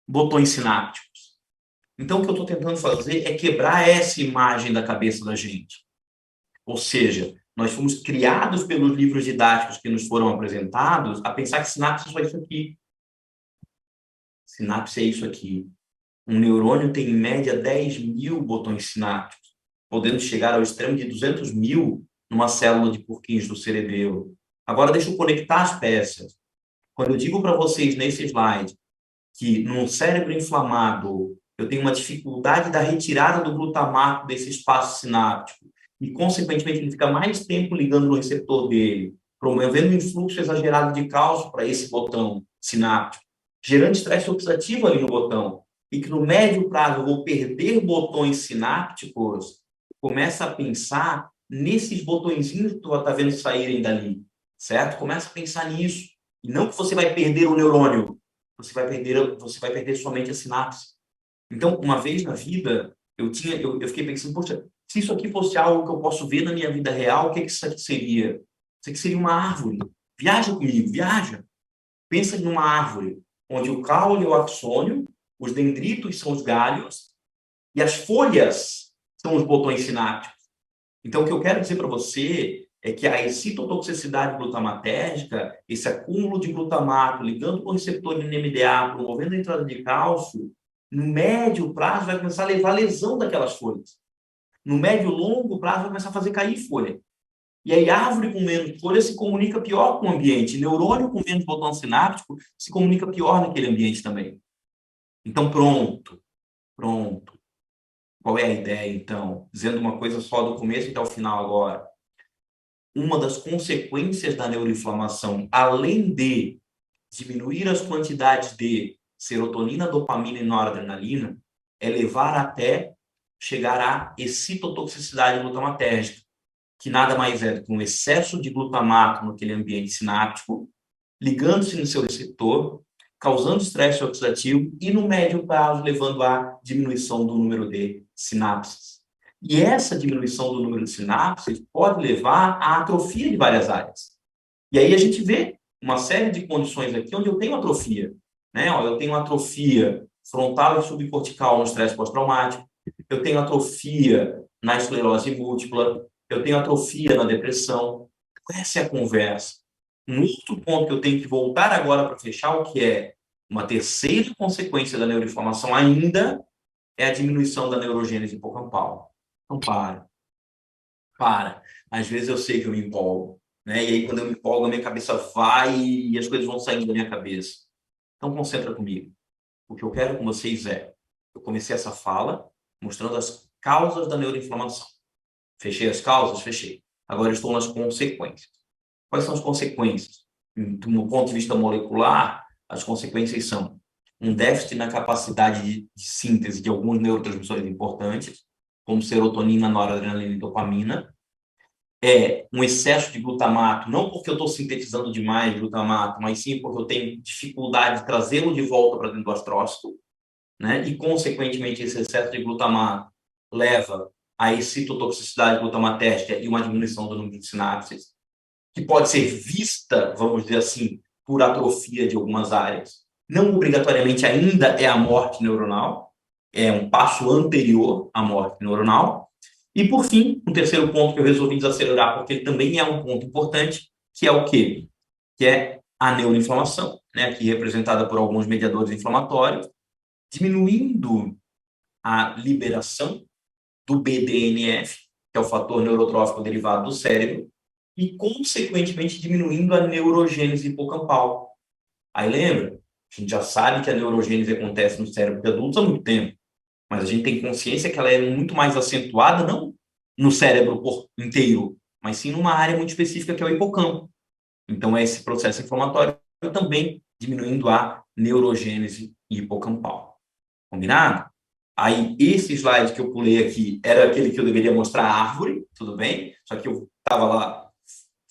botões sinápticos. Então, o que eu estou tentando fazer é quebrar essa imagem da cabeça da gente. Ou seja, nós fomos criados pelos livros didáticos que nos foram apresentados a pensar que sinapse é isso aqui. Sinapse é isso aqui. Um neurônio tem, em média, 10 mil botões sinápticos, podendo chegar ao extremo de 200 mil numa célula de Purkinje do cerebelo. Agora, deixa eu conectar as peças. Quando eu digo para vocês nesse slide que num cérebro inflamado eu tenho uma dificuldade da retirada do glutamato desse espaço sináptico e, consequentemente, ele fica mais tempo ligando no receptor dele, promovendo um influxo exagerado de cálcio para esse botão sináptico, gerando estresse oxidativo ali no botão, e que no médio prazo eu vou perder botões sinápticos, começa a pensar nesses botõezinhos que tu está vendo saírem dali, certo? Começa a pensar nisso. E não que você vai perder o neurônio, você vai perder somente a sinapse. Então, uma vez na vida, eu fiquei pensando, poxa, se isso aqui fosse algo que eu posso ver na minha vida real, o que isso aqui seria? Isso aqui seria uma árvore. Viaja comigo, viaja. Pensa em uma árvore, onde o caule é o axônio, os dendritos são os galhos, e as folhas são os botões sinápticos. Então, o que eu quero dizer para você é que a excitotoxicidade glutamatérgica, esse acúmulo de glutamato ligando com o receptor NMDA, promovendo a entrada de cálcio, no médio prazo vai começar a levar lesão daquelas folhas. No médio e longo prazo vai começar a fazer cair folha. E aí, árvore com menos folha se comunica pior com o ambiente. Neurônio com menos botão sináptico se comunica pior naquele ambiente também. Então, pronto. Qual é a ideia, então? Dizendo uma coisa só do começo até o final agora. Uma das consequências da neuroinflamação, além de diminuir as quantidades de serotonina, dopamina e noradrenalina, é levar até chegar à excitotoxicidade glutamatérgica, que nada mais é do que um excesso de glutamato naquele ambiente sináptico, ligando-se no seu receptor, causando estresse oxidativo e, no médio prazo, levando à diminuição do número de sinapses. E essa diminuição do número de sinapses pode levar à atrofia de várias áreas. E aí a gente vê uma série de condições aqui onde eu tenho atrofia. Né? Eu tenho atrofia frontal e subcortical no estresse pós-traumático, eu tenho atrofia na esclerose múltipla, eu tenho atrofia na depressão. Essa é a conversa. Um outro ponto que eu tenho que voltar agora para fechar, o que é uma terceira consequência da neuroinflamação ainda, é a diminuição da neurogênese hipocampal. Então, para. Às vezes eu sei que eu me empolgo, né? E aí, quando eu me empolgo, a minha cabeça vai e as coisas vão saindo da minha cabeça. Então, concentra comigo. O que eu quero com vocês é, eu comecei essa fala mostrando as causas da neuroinflamação. Fechei as causas? Fechei. Agora estou nas consequências. Quais são as consequências? Do ponto de vista molecular, as consequências são um déficit na capacidade de síntese de alguns neurotransmissores importantes, como serotonina, noradrenalina e dopamina. É um excesso de glutamato, não porque eu estou sintetizando demais glutamato, mas sim porque eu tenho dificuldade de trazê-lo de volta para dentro do astrócito, né? E, consequentemente, esse excesso de glutamato leva a excitotoxicidade glutamatérgica e uma diminuição do número de sinapses, que pode ser vista, vamos dizer assim, por atrofia de algumas áreas. Não obrigatoriamente ainda é a morte neuronal, é um passo anterior à morte neuronal. E, por fim, um terceiro ponto que eu resolvi desacelerar, porque ele também é um ponto importante, que é o quê? Que é a neuroinflamação, né? Aqui representada por alguns mediadores inflamatórios, diminuindo a liberação do BDNF, que é o fator neurotrófico derivado do cérebro, e, consequentemente, diminuindo a neurogênese hipocampal. Aí lembra? A gente já sabe que a neurogênese acontece no cérebro de adultos há muito tempo, mas a gente tem consciência que ela é muito mais acentuada, não no cérebro inteiro, mas sim numa área muito específica que é o hipocampo. Então, é esse processo inflamatório também diminuindo a neurogênese hipocampal. Combinado? Aí, esse slide que eu pulei aqui era aquele que eu deveria mostrar a árvore, tudo bem? Só que eu estava lá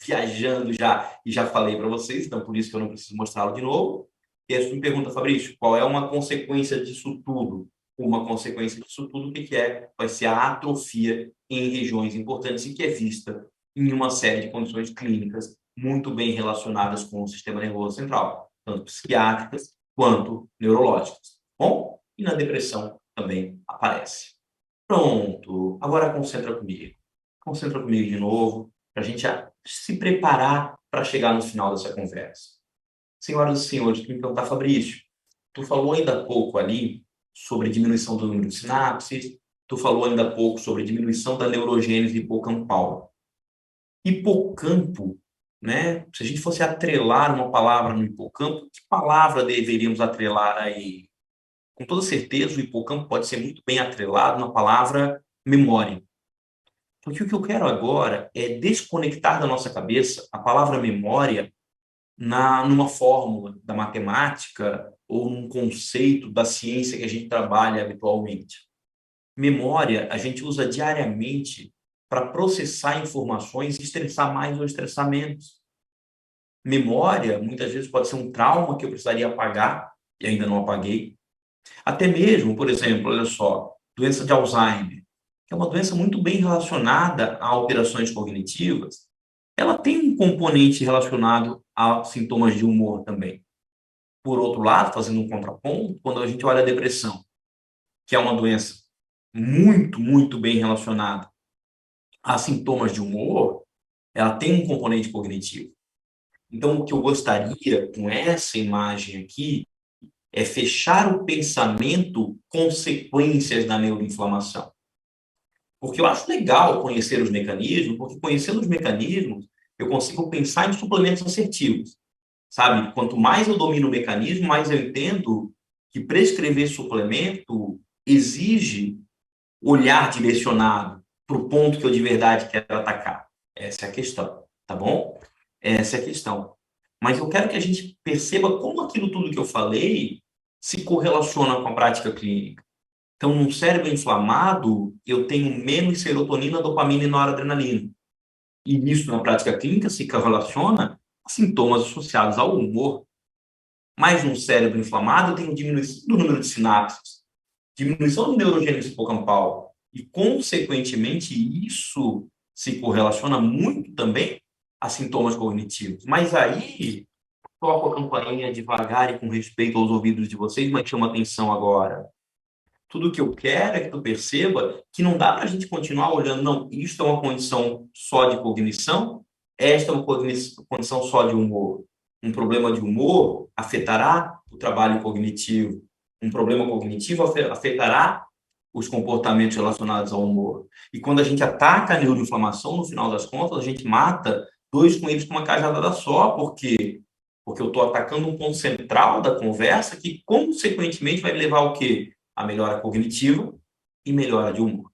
viajando já e já falei para vocês, então por isso que eu não preciso mostrá-lo de novo. E aí você me pergunta, Fabrício, qual é uma consequência disso tudo? Uma consequência disso tudo, o que é? Vai ser a atrofia em regiões importantes e que é vista em uma série de condições clínicas muito bem relacionadas com o sistema nervoso central, tanto psiquiátricas quanto neurológicas. Bom, e na depressão também aparece. Pronto, agora concentra comigo. Concentra comigo de novo, para a gente já se preparar para chegar no final dessa conversa. Senhoras e senhores, tu me perguntar, Fabrício, tu falou ainda há pouco ali sobre diminuição do número de sinapses, tu falou ainda há pouco sobre diminuição da neurogênese hipocampal. Hipocampo, né? Se a gente fosse atrelar uma palavra no hipocampo, que palavra deveríamos atrelar aí? Com toda certeza, o hipocampo pode ser muito bem atrelado na palavra memória. Porque o que eu quero agora é desconectar da nossa cabeça a palavra memória numa fórmula da matemática ou num conceito da ciência que a gente trabalha habitualmente. Memória a gente usa diariamente para processar informações e estressar mais ou estressar menos. Memória, muitas vezes, pode ser um trauma que eu precisaria apagar e ainda não apaguei. Até mesmo, por exemplo, olha só, doença de Alzheimer, que é uma doença muito bem relacionada a alterações cognitivas, ela tem um componente relacionado a sintomas de humor também. Por outro lado, fazendo um contraponto, quando a gente olha a depressão, que é uma doença muito, muito bem relacionada a sintomas de humor, ela tem um componente cognitivo. Então, o que eu gostaria com essa imagem aqui é fechar o pensamento consequências da neuroinflamação. Porque eu acho legal conhecer os mecanismos, porque conhecendo os mecanismos, eu consigo pensar em suplementos assertivos, sabe? Quanto mais eu domino o mecanismo, mais eu entendo que prescrever suplemento exige olhar direcionado para o ponto que eu de verdade quero atacar. Essa é a questão, tá bom? Essa é a questão. Mas eu quero que a gente perceba como aquilo tudo que eu falei se correlaciona com a prática clínica. Então, num cérebro inflamado, eu tenho menos serotonina, dopamina e noradrenalina. E isso, na prática clínica, se correlaciona a sintomas associados ao humor. Mas num cérebro inflamado, eu tenho diminuição do número de sinapses, diminuição do neurogênese hipocampal. E, consequentemente, isso se correlaciona muito também a sintomas cognitivos. Mas aí, toco a campainha devagar e com respeito aos ouvidos de vocês, mas chama atenção agora. Tudo que eu quero é que tu perceba que não dá para a gente continuar olhando, não, isto é uma condição só de cognição, esta é uma condição só de humor. Um problema de humor afetará o trabalho cognitivo. Um problema cognitivo afetará os comportamentos relacionados ao humor. E quando a gente ataca a neuroinflamação, no final das contas, a gente mata dois coelhos com uma cajadada só, porque eu estou atacando um ponto central da conversa que, consequentemente, vai me levar ao quê? A melhora cognitiva e melhora de humor.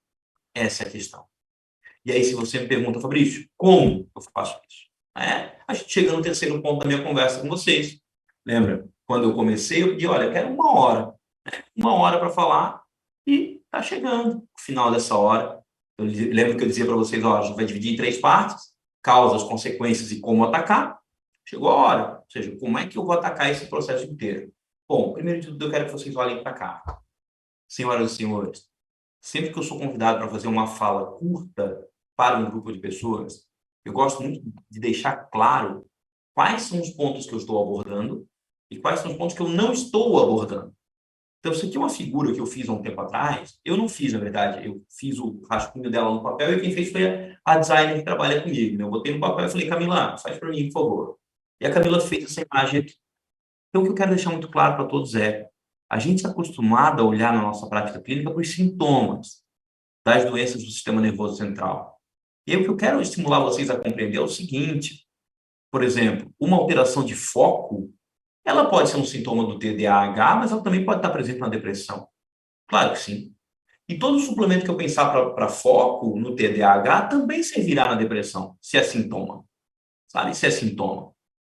Essa é a questão. E aí, se você me pergunta, Fabrício, como eu faço isso? A gente chega no terceiro ponto da minha conversa com vocês. Lembra? Quando eu comecei, eu pedi, olha, eu quero uma hora para falar, e está chegando o final dessa hora. Eu lembro que eu dizia para vocês, ó, a gente vai dividir em 3 partes, causas, consequências e como atacar. Chegou a hora, ou seja, como é que eu vou atacar esse processo inteiro? Bom, primeiro de tudo, eu quero que vocês olhem para cá. Senhoras e senhores, sempre que eu sou convidado para fazer uma fala curta para um grupo de pessoas, eu gosto muito de deixar claro quais são os pontos que eu estou abordando e quais são os pontos que eu não estou abordando. Então, isso aqui é uma figura que eu fiz há um tempo atrás. Eu não fiz, na verdade, eu fiz o rascunho dela no papel e quem fez foi a designer que trabalha comigo, né? Eu botei no papel e falei, Camila, faz para mim, por favor. E a Camila fez essa imagem aqui. Então, o que eu quero deixar muito claro para todos é, a gente é acostumado a olhar na nossa prática clínica para os sintomas das doenças do sistema nervoso central. E aí, o que eu quero estimular vocês a compreender é o seguinte, por exemplo, uma alteração de foco, ela pode ser um sintoma do TDAH, mas ela também pode estar presente na depressão. Claro que sim. E todo suplemento que eu pensar para foco no TDAH também servirá na depressão, se é sintoma. Sabe? Se é sintoma.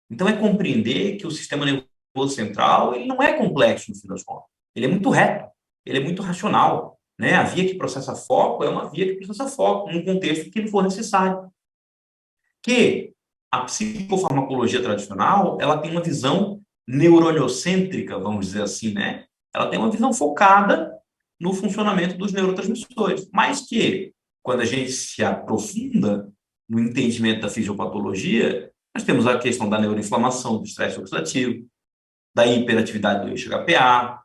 Então, é compreender que o sistema nervoso central ele não é complexo, no fim das contas. Ele é muito reto, ele é muito racional. Né? A via que processa foco é uma via que processa foco, num contexto que ele for necessário. Que a psicofarmacologia tradicional ela tem uma visão neuroniocêntrica, vamos dizer assim, né? Ela tem uma visão focada no funcionamento dos neurotransmissores, mas que, quando a gente se aprofunda no entendimento da fisiopatologia, nós temos a questão da neuroinflamação, do estresse oxidativo, da hiperatividade do eixo HPA,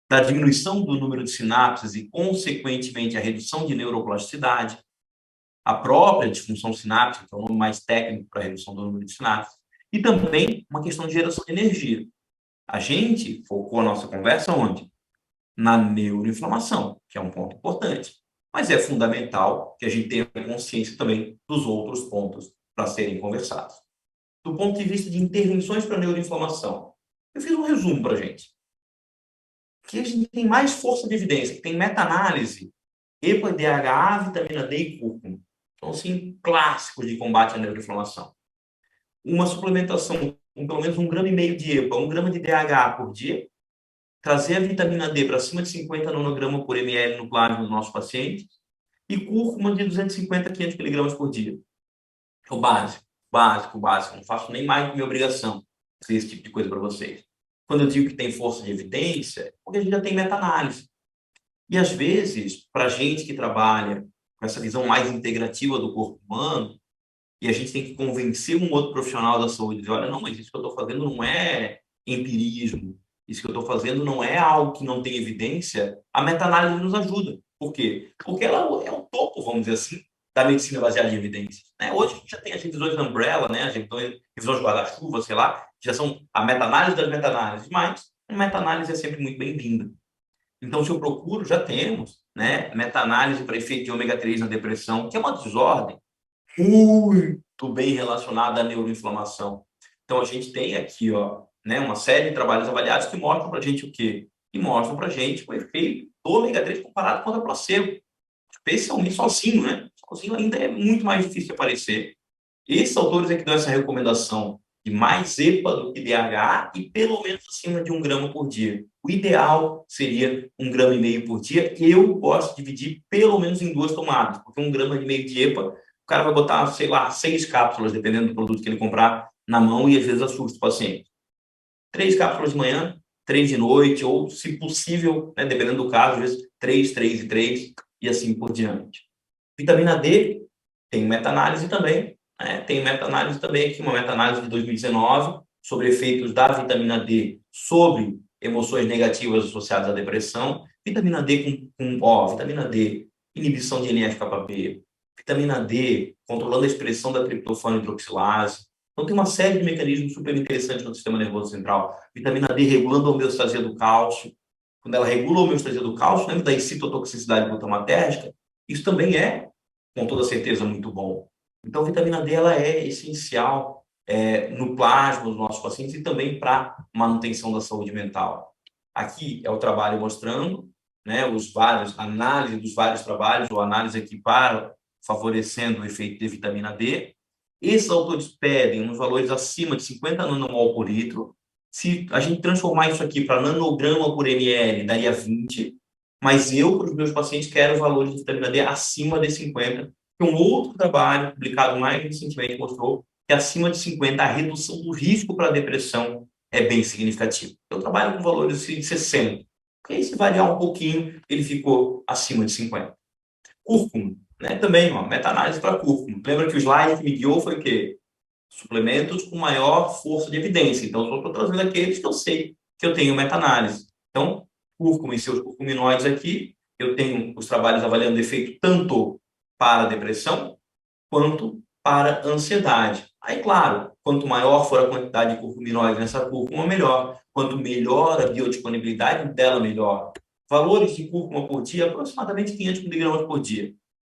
da diminuição do número de sinapses e, consequentemente, a redução de neuroplasticidade, a própria disfunção sináptica, que é o nome mais técnico para a redução do número de sinapses, e também uma questão de geração de energia. A gente focou a nossa conversa onde? Na neuroinflamação, que é um ponto importante. Mas é fundamental que a gente tenha consciência também dos outros pontos para serem conversados. Do ponto de vista de intervenções para a neuroinflamação, eu fiz um resumo para a gente. Que a gente tem mais força de evidência, que tem meta-análise, EPA, DHA, vitamina D e cúrcuma. Então, assim, clássicos de combate à neuroinflamação. Uma suplementação com pelo menos 1,5 gramas de EPA, 1 grama de DHA por dia, trazer a vitamina D para cima de 50 nanograma por ml no plasma dos nossos pacientes, e cúrcuma de 250 a 500 miligramas por dia. É o básico, básico, básico. Não faço nem mais do que minha obrigação fazer esse tipo de coisa para vocês. Quando eu digo que tem força de evidência, é porque a gente já tem meta-análise. E, às vezes, para a gente que trabalha com essa visão mais integrativa do corpo humano, e a gente tem que convencer um outro profissional da saúde, dizer, olha, não, mas isso que eu estou fazendo não é empirismo, isso que eu estou fazendo não é algo que não tem evidência, a meta-análise nos ajuda. Por quê? Porque ela é o topo, vamos dizer assim, da medicina baseada em evidências. Né? Hoje a gente já tem as revisões da Umbrella, né? As revisões de guarda-chuva, sei lá, já são a meta-análise das meta-análises, mas a meta-análise é sempre muito bem-vinda. Então, se eu procuro, já temos, né, meta-análise para efeito de ômega 3 na depressão, que é uma desordem muito bem relacionada à neuroinflamação. Então, a gente tem aqui, ó, né, uma série de trabalhos avaliados que mostram para a gente o quê? Que mostram para a gente o efeito do ômega 3 comparado com a placebo. Especialmente sozinho, né? Sozinho ainda é muito mais difícil de aparecer. Esses autores é que dão essa recomendação de mais EPA do que DHA e pelo menos acima de 1 grama por dia. O ideal seria 1,5 grama por dia. Eu gosto de dividir pelo menos em 2 tomadas, porque 1,5 grama de EPA, o cara vai botar, sei lá, 6 cápsulas, dependendo do produto que ele comprar na mão, e às vezes assusta o paciente. 3 cápsulas de manhã, 3 de noite, ou, se possível, né, dependendo do caso, às vezes 3, 3 e 3, e assim por diante. Vitamina D, tem meta-análise também, né? Tem meta-análise também aqui, uma meta-análise de 2019 sobre efeitos da vitamina D sobre emoções negativas associadas à depressão. Vitamina D vitamina D, inibição de NF-κB, vitamina D, controlando a expressão da triptofano hidroxilase. Então, tem uma série de mecanismos super interessantes no sistema nervoso central. Vitamina D regulando a homeostasia do cálcio. Quando ela regula a homeostasia do cálcio, lembra da excitotoxicidade glutamatérgica? Isso também é, com toda certeza, muito bom. Então, a vitamina D ela é essencial no plasma dos nossos pacientes e também para manutenção da saúde mental. Aqui é o trabalho mostrando, né, análise dos vários trabalhos, ou análise aqui para favorecendo o efeito de vitamina D. Esses autores pedem uns valores acima de 50 nanomol por litro. Se a gente transformar isso aqui para nanograma por ml, daria 20. Mas eu, para os meus pacientes, quero valores de vitamina D acima de 50. Um outro trabalho, publicado mais recentemente, mostrou que acima de 50 a redução do risco para a depressão é bem significativa. Eu trabalho com valores de 60. Porque aí, se variar um pouquinho, ele ficou acima de 50. Cúrcuma, né? Também, ó, meta-análise para cúrcuma. Lembra que o slide que me guiou foi o quê? Suplementos com maior força de evidência. Então, eu estou trazendo aqueles que eu sei que eu tenho meta-análise. Então, cúrcuma e seus curcuminoides aqui, eu tenho os trabalhos avaliando efeito tanto para a depressão quanto para a ansiedade. Aí, claro, quanto maior for a quantidade de curcuminoides nessa cúrcuma, melhor. Quanto melhor a biodisponibilidade dela, melhor. Valores de cúrcuma por dia, aproximadamente 500 miligramas por dia.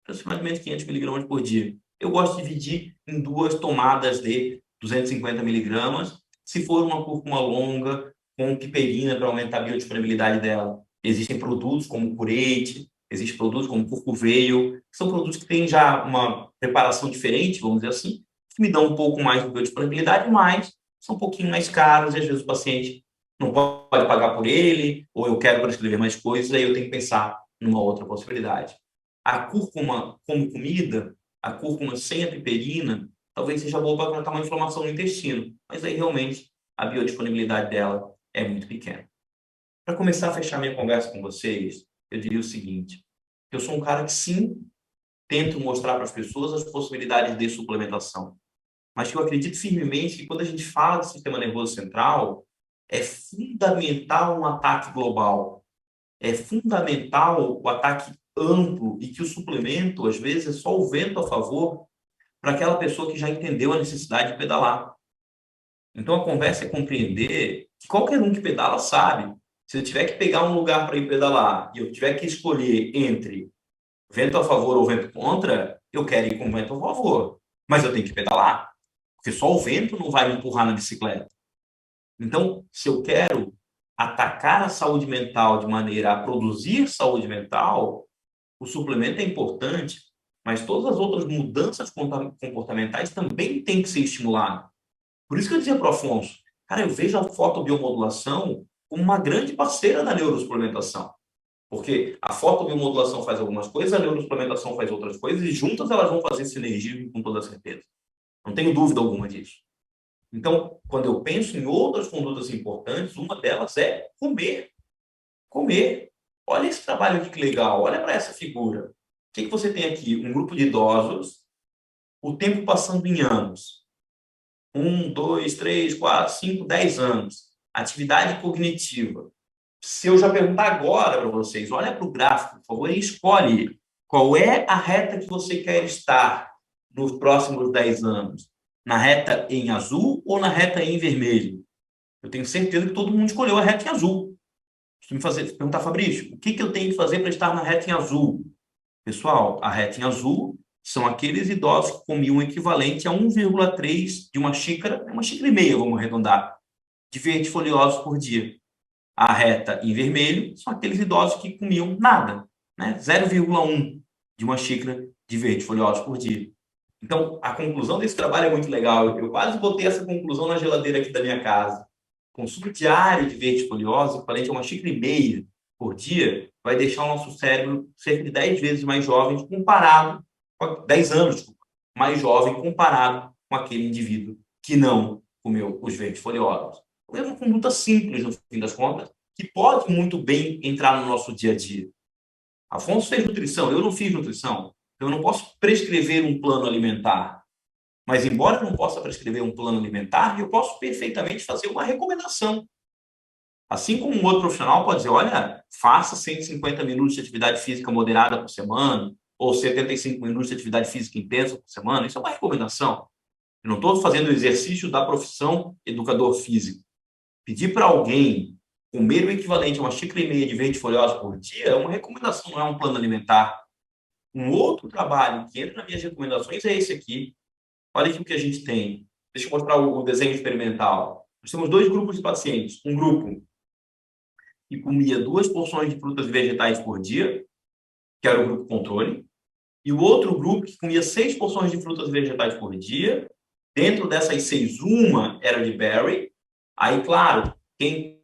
Aproximadamente 500 miligramas por dia. Eu gosto de dividir em 2 tomadas de 250 miligramas. Se for uma cúrcuma longa, com piperina para aumentar a biodisponibilidade dela. Existem produtos como Curate, existem produtos como Curcuveio, que são produtos que têm já uma preparação diferente, vamos dizer assim, que me dão um pouco mais de biodisponibilidade, mas são um pouquinho mais caros e às vezes o paciente não pode pagar por ele, ou eu quero prescrever mais coisas, aí eu tenho que pensar numa outra possibilidade. A cúrcuma como comida, a cúrcuma sem a piperina, talvez seja boa para tratar uma inflamação no intestino, mas aí realmente a biodisponibilidade dela é muito pequena. Para começar a fechar minha conversa com vocês, eu diria o seguinte: eu sou um cara que sim, tento mostrar para as pessoas as possibilidades de suplementação, mas que eu acredito firmemente que quando a gente fala do sistema nervoso central, é fundamental um ataque global, é fundamental o ataque amplo e que o suplemento, às vezes, é só o vento a favor para aquela pessoa que já entendeu a necessidade de pedalar. Então, a conversa é compreender que qualquer um que pedala sabe, se eu tiver que pegar um lugar para ir pedalar e eu tiver que escolher entre vento a favor ou vento contra, eu quero ir com vento a favor, mas eu tenho que pedalar, porque só o vento não vai me empurrar na bicicleta. Então, se eu quero atacar a saúde mental de maneira a produzir saúde mental, o suplemento é importante, mas todas as outras mudanças comportamentais também têm que ser estimuladas. Por isso que eu dizia para o Afonso, cara, eu vejo a fotobiomodulação como uma grande parceira da neurosuplementação. Porque a fotobiomodulação faz algumas coisas, a neurosuplementação faz outras coisas, e juntas elas vão fazer sinergismo com toda certeza. Não tenho dúvida alguma disso. Então, quando eu penso em outras condutas importantes, uma delas é comer. Comer. Olha esse trabalho aqui que legal, olha para essa figura. O que você tem aqui? Um grupo de idosos, o tempo passando em anos. 1, 2, 3, 4, 5, 10 anos. Atividade cognitiva. Se eu já perguntar agora para vocês, olha para o gráfico, por favor, e escolhe qual é a reta que você quer estar nos próximos 10 anos. Na reta em azul ou na reta em vermelho? Eu tenho certeza que todo mundo escolheu a reta em azul. Se me perguntar, Fabrício, o que eu tenho que fazer para estar na reta em azul? Pessoal, a reta em azul são aqueles idosos que comiam o equivalente a 1,3 de uma xícara e meia, vamos arredondar, de verdes folhosos por dia. A reta em vermelho são aqueles idosos que comiam nada, né? 0,1 de uma xícara de verdes folhosos por dia. Então, a conclusão desse trabalho é muito legal. Eu quase botei essa conclusão na geladeira aqui da minha casa. Consumo diário de verdes folhosos, equivalente a uma xícara e meia por dia, vai deixar o nosso cérebro cerca de 10 vezes mais jovem comparado, 10 anos, desculpa, mais jovem comparado com aquele indivíduo que não comeu os verdes folhosos. É uma conduta simples, no fim das contas, que pode muito bem entrar no nosso dia a dia. Afonso fez nutrição, eu não fiz nutrição. Eu não posso prescrever um plano alimentar. Mas, embora eu não possa prescrever um plano alimentar, eu posso perfeitamente fazer uma recomendação. Assim como um outro profissional pode dizer, olha, faça 150 minutos de atividade física moderada por semana, ou 75 minutos de atividade física intensa por semana. Isso é uma recomendação. Eu não estou fazendo o exercício da profissão educador físico. Pedir para alguém comer o equivalente a uma xícara e meia de verde folhosa por dia é uma recomendação, não é um plano alimentar. Um outro trabalho que entra nas minhas recomendações é esse aqui. Olha aqui o que a gente tem. Deixa eu mostrar o desenho experimental. Nós temos dois grupos de pacientes. Um grupo que comia 2 porções de frutas e vegetais por dia, que era o grupo controle, e o outro grupo que comia 6 porções de frutas e vegetais por dia. Dentro dessas 6, uma era de berry. Aí, claro, quem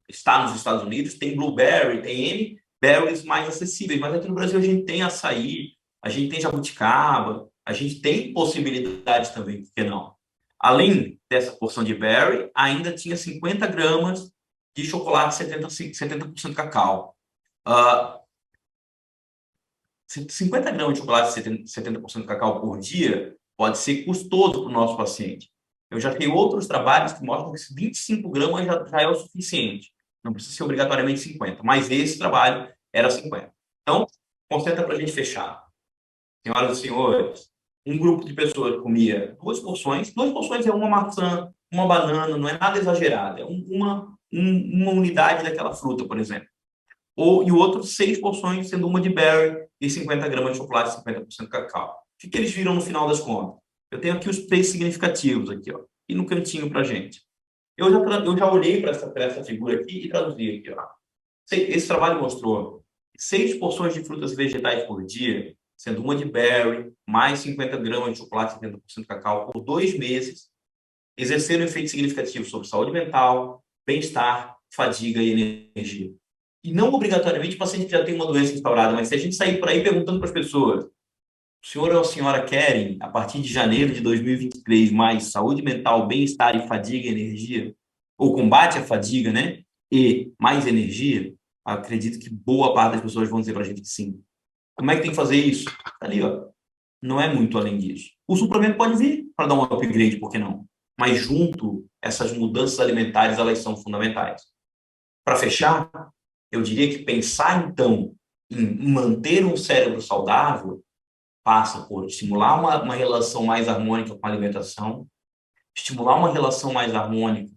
está nos Estados Unidos tem blueberry, tem N berries mais acessíveis, mas aqui no Brasil a gente tem açaí, a gente tem jabuticaba, a gente tem possibilidades também, por que não? Além dessa porção de berry, ainda tinha 50 gramas de chocolate 70% cacau. 50 gramas de chocolate 70% cacau por dia pode ser custoso para o nosso paciente. Eu já tenho outros trabalhos que mostram que 25 gramas já é o suficiente. Não precisa ser obrigatoriamente 50, mas esse trabalho era 50. Então, concentra para a gente fechar. Senhoras e senhores, um grupo de pessoas comia 2 porções. 2 porções é uma maçã, uma banana, não é nada exagerado. É uma unidade daquela fruta, por exemplo. E o outro 6 porções, sendo uma de berry e 50 gramas de chocolate, 50% cacau. O que eles viram no final das contas? Eu tenho aqui os preços significativos aqui, ó, e no cantinho para gente. Eu já olhei para essa figura aqui e traduzi aqui. Ó. Esse trabalho mostrou 6 porções de frutas e vegetais por dia, sendo uma de berry, mais 50 gramas de chocolate, 70% cacau, por 2 meses, exerceram efeito significativo sobre saúde mental, bem-estar, fadiga e energia. E não obrigatoriamente o paciente que já tem uma doença instaurada, mas se a gente sair por aí perguntando para as pessoas, o senhor ou a senhora querem, a partir de janeiro de 2023, mais saúde mental, bem-estar e fadiga e energia, ou combate à fadiga, né? E mais energia, acredito que boa parte das pessoas vão dizer para a gente que sim. Como é que tem que fazer isso? Tá ali, ó. Não é muito além disso. O suplemento pode vir para dar um upgrade, por que não? Mas junto, essas mudanças alimentares, elas são fundamentais. Para fechar, eu diria que pensar, então, em manter um cérebro saudável passa por estimular uma relação mais harmônica com a alimentação, estimular uma relação mais harmônica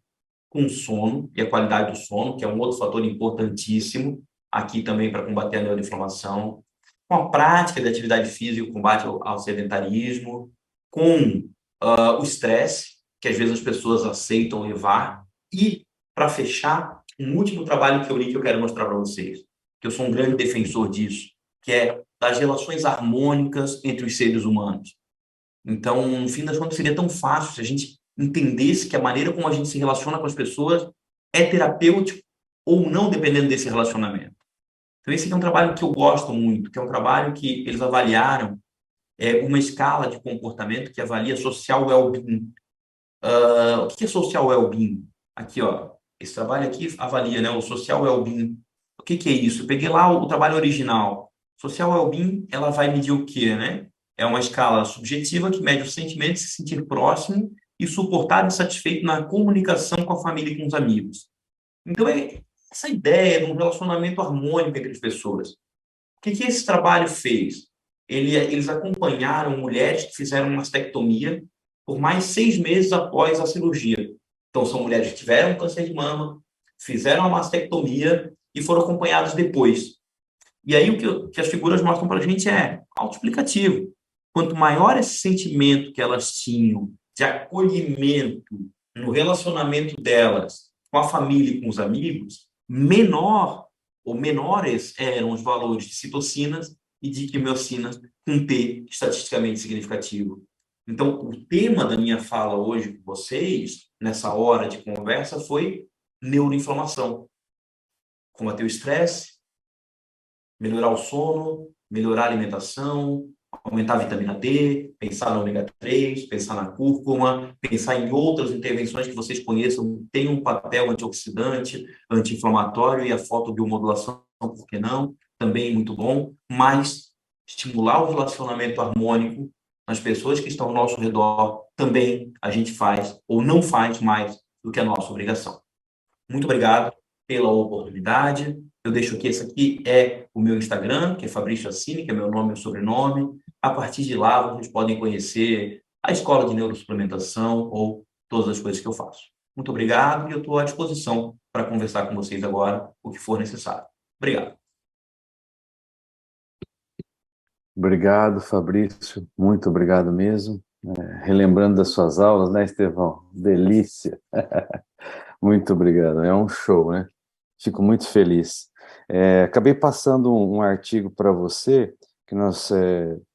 com o sono e a qualidade do sono, que é um outro fator importantíssimo aqui também para combater a neuroinflamação, com a prática de atividade física e o combate ao sedentarismo, com o estresse, que às vezes as pessoas aceitam levar, e, para fechar, um último trabalho que eu li que eu quero mostrar para vocês, que eu sou um grande defensor disso, que é das relações harmônicas entre os seres humanos. Então, no fim das contas, seria tão fácil se a gente entendesse que a maneira como a gente se relaciona com as pessoas é terapêutico ou não, dependendo desse relacionamento. Então, esse aqui é um trabalho que eu gosto muito, que é um trabalho que eles avaliaram uma escala de comportamento que avalia social well-being. O que é social well-being? Aqui, ó, esse trabalho aqui avalia, né, o social well-being. O que é isso? Eu peguei lá o trabalho original. Social well-being, ela vai medir o quê, né? É uma escala subjetiva que mede o sentimento de se sentir próximo e suportado e satisfeito na comunicação com a família e com os amigos. Então, é essa ideia de um relacionamento harmônico entre as pessoas. O que esse trabalho fez? Eles acompanharam mulheres que fizeram uma mastectomia por mais 6 meses após a cirurgia. Então, são mulheres que tiveram câncer de mama, fizeram a mastectomia e foram acompanhadas depois. E aí, que as figuras mostram para a gente é autoexplicativo. Quanto maior esse sentimento que elas tinham de acolhimento no relacionamento delas com a família e com os amigos, menor ou menores eram os valores de citocinas e de quimiocinas com T estatisticamente significativo. Então, o tema da minha fala hoje com vocês, nessa hora de conversa, foi neuroinflamação. Combater o estresse, melhorar o sono, melhorar a alimentação, aumentar a vitamina D, pensar no ômega 3, pensar na cúrcuma, pensar em outras intervenções que vocês conheçam, tem um papel antioxidante, anti-inflamatório e a fotobiomodulação, por que não? Também muito bom, mas estimular o relacionamento harmônico nas pessoas que estão ao nosso redor, também a gente faz ou não faz mais do que a nossa obrigação. Muito obrigado pela oportunidade. Eu deixo aqui, esse aqui é o meu Instagram, que é Fabrício Assini, que é meu nome e sobrenome. A partir de lá, vocês podem conhecer a Escola de Neurosuplementação ou todas as coisas que eu faço. Muito obrigado e eu estou à disposição para conversar com vocês agora, o que for necessário. Obrigado. Obrigado, Fabrício. Muito obrigado mesmo. Relembrando das suas aulas, né, Estevão? Delícia. Muito obrigado. É um show, né? Fico muito feliz. Acabei passando um artigo para você que nós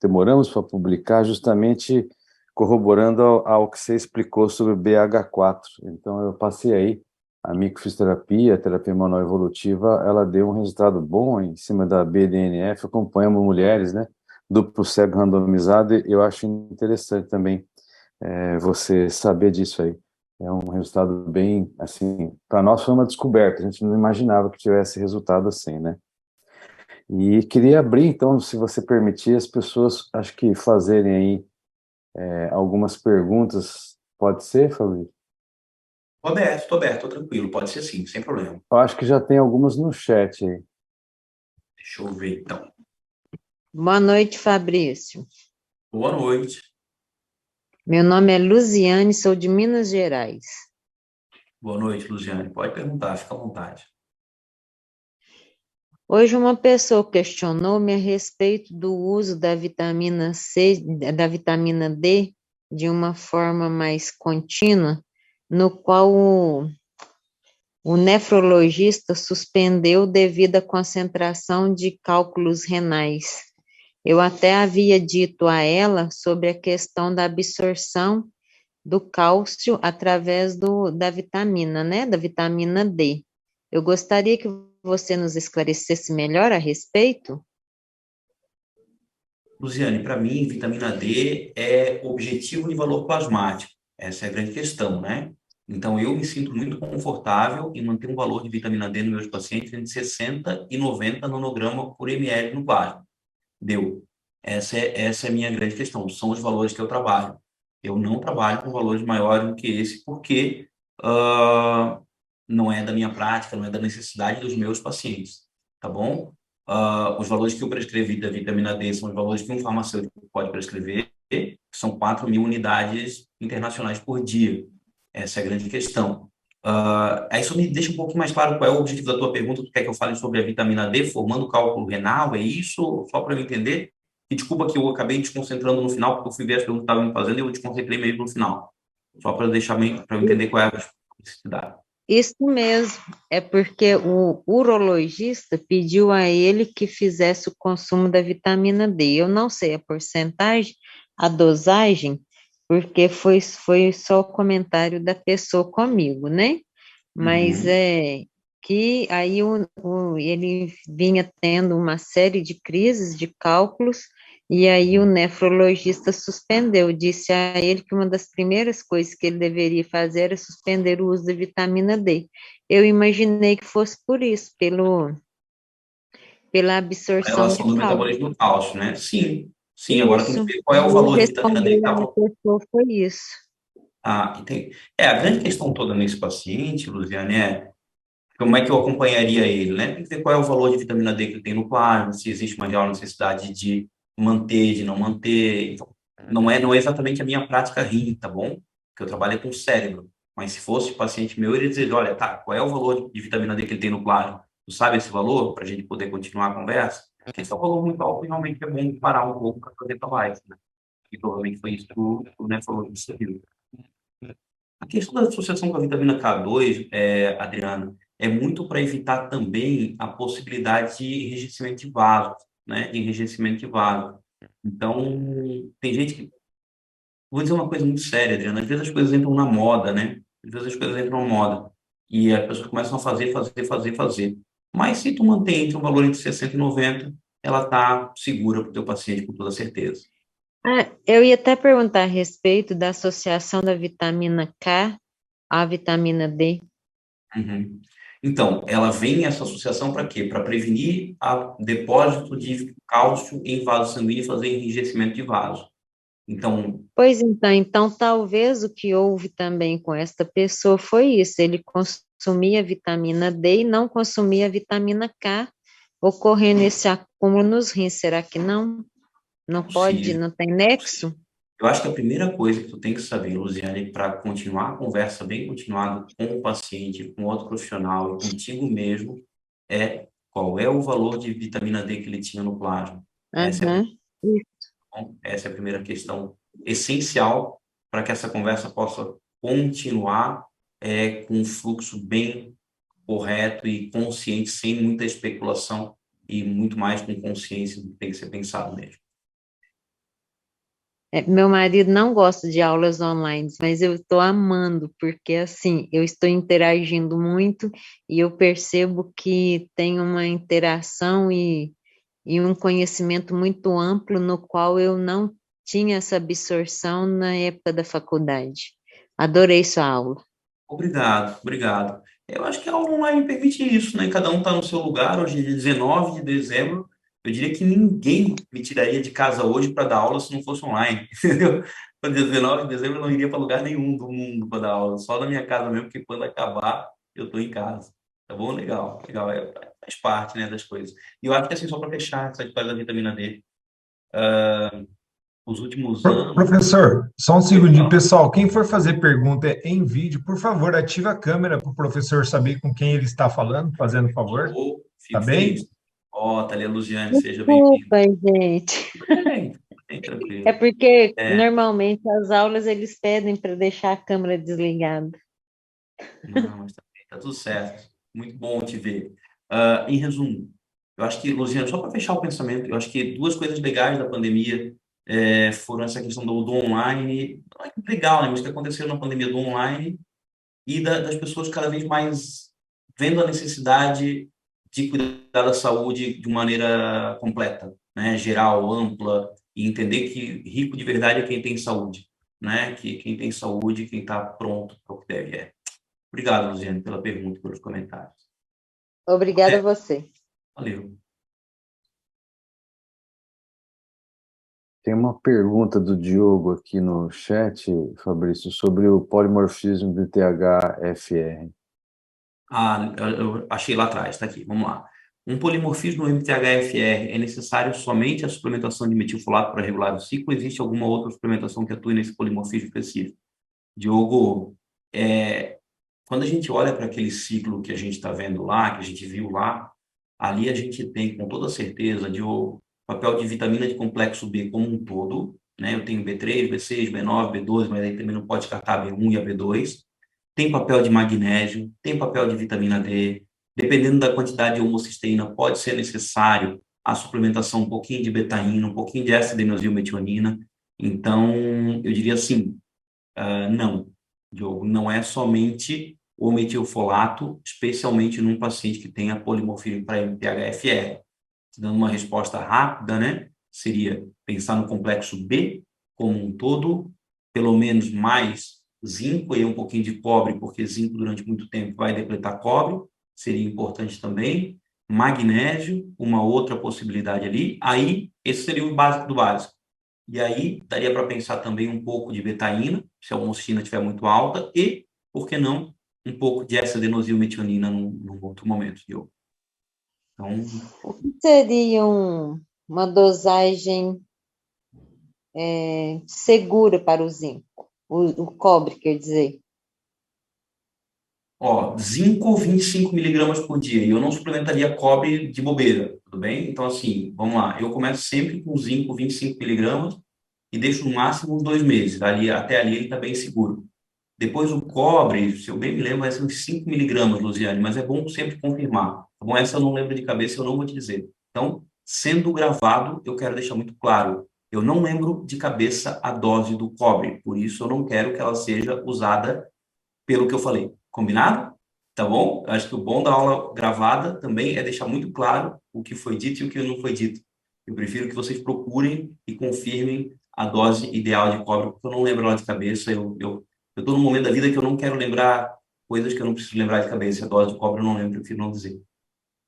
demoramos para publicar, justamente corroborando ao que você explicou sobre o BH4. Então, eu passei aí a microfisioterapia, a terapia manual evolutiva, ela deu um resultado bom em cima da BDNF, acompanhamos mulheres, né? Duplo cego randomizado, e eu acho interessante também você saber disso aí. É um resultado bem, assim, para nós foi uma descoberta, a gente não imaginava que tivesse resultado assim, né? E queria abrir, então, se você permitir, as pessoas, acho que fazerem aí algumas perguntas, pode ser, Fabrício? Estou aberto, estou tranquilo, pode ser sim, sem problema. Eu acho que já tem algumas no chat aí. Deixa eu ver, então. Boa noite, Fabrício. Boa noite. Meu nome é Luziane, sou de Minas Gerais. Boa noite, Luziane. Pode perguntar, fica à vontade. Hoje uma pessoa questionou-me a respeito do uso da vitamina C, da vitamina D, de uma forma mais contínua, no qual o nefrologista suspendeu devido à concentração de cálculos renais. Eu até havia dito a ela sobre a questão da absorção do cálcio através da vitamina, né, da vitamina D. Eu gostaria que você nos esclarecesse melhor a respeito. Luziane, para mim, vitamina D é objetivo de valor plasmático. Essa é a grande questão, né? Então, eu me sinto muito confortável em manter um valor de vitamina D nos meus pacientes entre 60 e 90 nanograma por ml no plasma. Deu. Essa é a minha grande questão. São os valores que eu trabalho. Eu não trabalho com valores maiores do que esse, porque não é da minha prática, não é da necessidade dos meus pacientes, tá bom? Os valores que eu prescrevi da vitamina D são os valores que um farmacêutico pode prescrever, que são 4.000 unidades internacionais por dia. Essa é a grande questão. Isso me deixa um pouquinho mais claro qual é o objetivo da tua pergunta. Tu quer que eu fale sobre a vitamina D formando cálculo renal? É isso? Só para eu entender? E desculpa que eu acabei desconcentrando no final, porque eu fui ver as perguntas que estavam me fazendo e eu desconcentrei mesmo no final. Só para deixar bem, para eu entender qual é a necessidade. Isso mesmo, é porque o urologista pediu a ele que fizesse o consumo da vitamina D. Eu não sei a porcentagem, a dosagem, porque foi só o comentário da pessoa comigo, né? Mas que aí ele vinha tendo uma série de crises de cálculos E aí o nefrologista suspendeu, disse a ele que uma das primeiras coisas que ele deveria fazer era suspender o uso da vitamina D. Eu imaginei que fosse por isso, pela A absorção relação de do cálcio. metabolismo do cálcio, né? Sim, sim. Agora tem que Isso. ver qual é o Ele valor de vitamina D que respondeu está. a pessoa foi isso. Ah, entendi. A grande questão toda nesse paciente, Luziane, é como é que eu acompanharia ele, né? Tem que ver qual é o valor de vitamina D que ele tem no plasma, se existe uma real necessidade de manter, de não manter. Então, não é exatamente a minha prática rim, tá bom? Porque eu trabalho com o cérebro. Mas se fosse paciente meu, eu iria dizer, olha, tá, qual é o valor de vitamina D que ele tem no plasma? Tu sabe esse valor para a gente poder continuar a conversa? Porque se é um valor muito alto, realmente é bom parar um pouco para fazer trabalho, né? E provavelmente foi isso que o nefrologista viu. A questão da associação com a vitamina K2, Adriana, é muito para evitar também a possibilidade de enrijecimento de vaso, né? De enrijecimento de vaso. Então, tem gente que... Vou dizer uma coisa muito séria, Adriana. Às vezes as coisas entram na moda, né? Às vezes as coisas entram na moda. E as pessoas começam a fazer, fazer, fazer, fazer. Mas se tu mantém entre um valor entre 60 e 90, ela está segura para o teu paciente com toda certeza. Ah, eu ia até perguntar a respeito da associação da vitamina K à vitamina D. Uhum. Então, ela vem essa associação para quê? Para prevenir o depósito de cálcio em vaso sanguíneo e fazer enrijecimento de vaso. Então, Pois então talvez o que houve também com esta pessoa foi isso, ele consumia vitamina D e não consumia vitamina K, ocorrendo esse acúmulo nos rins, será que não? Não pode, possível. não tem nexo? Eu acho que a primeira coisa que tu tem que saber, Luziane, para continuar a conversa bem continuada com o paciente, com outro profissional e contigo mesmo, é qual é o valor de vitamina D que ele tinha no plasma. Essa é a Aham. Essa é a primeira questão essencial para que essa conversa possa continuar com um fluxo bem correto e consciente, sem muita especulação e muito mais com consciência do que tem que ser pensado mesmo. Meu marido não gosta de aulas online, mas eu estou amando, porque assim, eu estou interagindo muito e eu percebo que tem uma interação e um conhecimento muito amplo no qual eu não tinha essa absorção na época da faculdade. Adorei sua aula. Obrigado, obrigado. Eu acho que a aula online permite isso, né? Cada um está no seu lugar. Hoje é dia 19 de dezembro. Eu diria que ninguém me tiraria de casa hoje para dar aula se não fosse online, entendeu? No dia 19 de dezembro eu não iria para lugar nenhum do mundo para dar aula, só na minha casa mesmo, porque quando acabar eu estou em casa. Tá bom? Legal, legal. Faz parte, né, das coisas. E eu acho que assim, só para fechar essa história da vitamina D, os últimos anos. Professor, só um Oi, segundinho. fala. Pessoal, quem for fazer pergunta em vídeo, por favor, ative a câmera para o professor saber com quem ele está falando, fazendo favor. Oh, Tá fico feliz. bem? Ó, Thalia Luziane, seja bem-vindo. Desculpa, gente. Bem É tranquilo. porque É, normalmente as aulas eles pedem para deixar a câmera desligada. não, mas tá tudo certo. Muito bom te ver. Em resumo, eu acho que, Luziane, só para fechar o pensamento, eu acho que duas coisas legais da pandemia foram essa questão do online, não é legal, né, mas que aconteceu na pandemia do online e das pessoas cada vez mais vendo a necessidade de cuidar da saúde de maneira completa, né, geral, ampla, e entender que rico de verdade é quem tem saúde, né, que quem tem saúde, quem está pronto para o que deve é. Obrigado, Luziane, pela pergunta e pelos comentários. Obrigada a você. Valeu. Tem uma pergunta do Diogo aqui no chat, Fabrício, sobre o polimorfismo do THFR. Eu achei lá atrás, está aqui, vamos lá. Um polimorfismo no MTHFR é necessário somente a suplementação de metilfolato para regular o ciclo? Existe alguma outra suplementação que atue nesse polimorfismo específico? Diogo, quando a gente olha para aquele ciclo que a gente está vendo lá, que a gente viu lá, ali a gente tem com toda certeza o papel de vitamina de complexo B como um todo, né? Eu tenho B3, B6, B9, B12, mas aí também não pode descartar a B1 e a B2. Tem papel de magnésio, tem papel de vitamina D. Dependendo da quantidade de homocisteína, pode ser necessário a suplementação um pouquinho de betaína, um pouquinho de S-adenosilmetionina. Então, eu diria assim, não, Diogo, não é somente o metilfolato, especialmente num paciente que tenha polimorfismo para MTHFR. Dando uma resposta rápida, né? seria pensar no complexo B como um todo, pelo menos mais zinco e um pouquinho de cobre, porque zinco durante muito tempo vai depletar cobre, seria importante também. Magnésio, uma outra possibilidade ali. Aí, esse seria o básico do básico. E aí, daria para pensar também um pouco de betaína, se a homocistina estiver muito alta, e, por que não, um pouco de hexadenosilmetionina num outro momento, Diogo. Então, O que seria uma dosagem segura para o zinco? O cobre, quer dizer. Zinco 25 miligramas por dia, e eu não suplementaria cobre de bobeira, tudo bem? Então, assim, vamos lá, eu começo sempre com zinco 25 miligramas e deixo no máximo uns 2 meses, até ali ele está bem seguro. Depois o cobre, se eu bem me lembro, vai ser uns 5 miligramas, Luziane, mas é bom sempre confirmar, tá bom? Essa eu não lembro de cabeça, eu não vou te dizer. Então, sendo gravado, eu quero deixar muito claro, eu não lembro de cabeça a dose do cobre, por isso eu não quero que ela seja usada pelo que eu falei. Combinado? Tá bom? Eu acho que o bom da aula gravada também é deixar muito claro o que foi dito e o que não foi dito. Eu prefiro que vocês procurem e confirmem a dose ideal de cobre, porque eu não lembro lá de cabeça. Eu estou num momento da vida que eu não quero lembrar coisas que eu não preciso lembrar de cabeça. A dose de cobre eu não lembro, eu prefiro não dizer.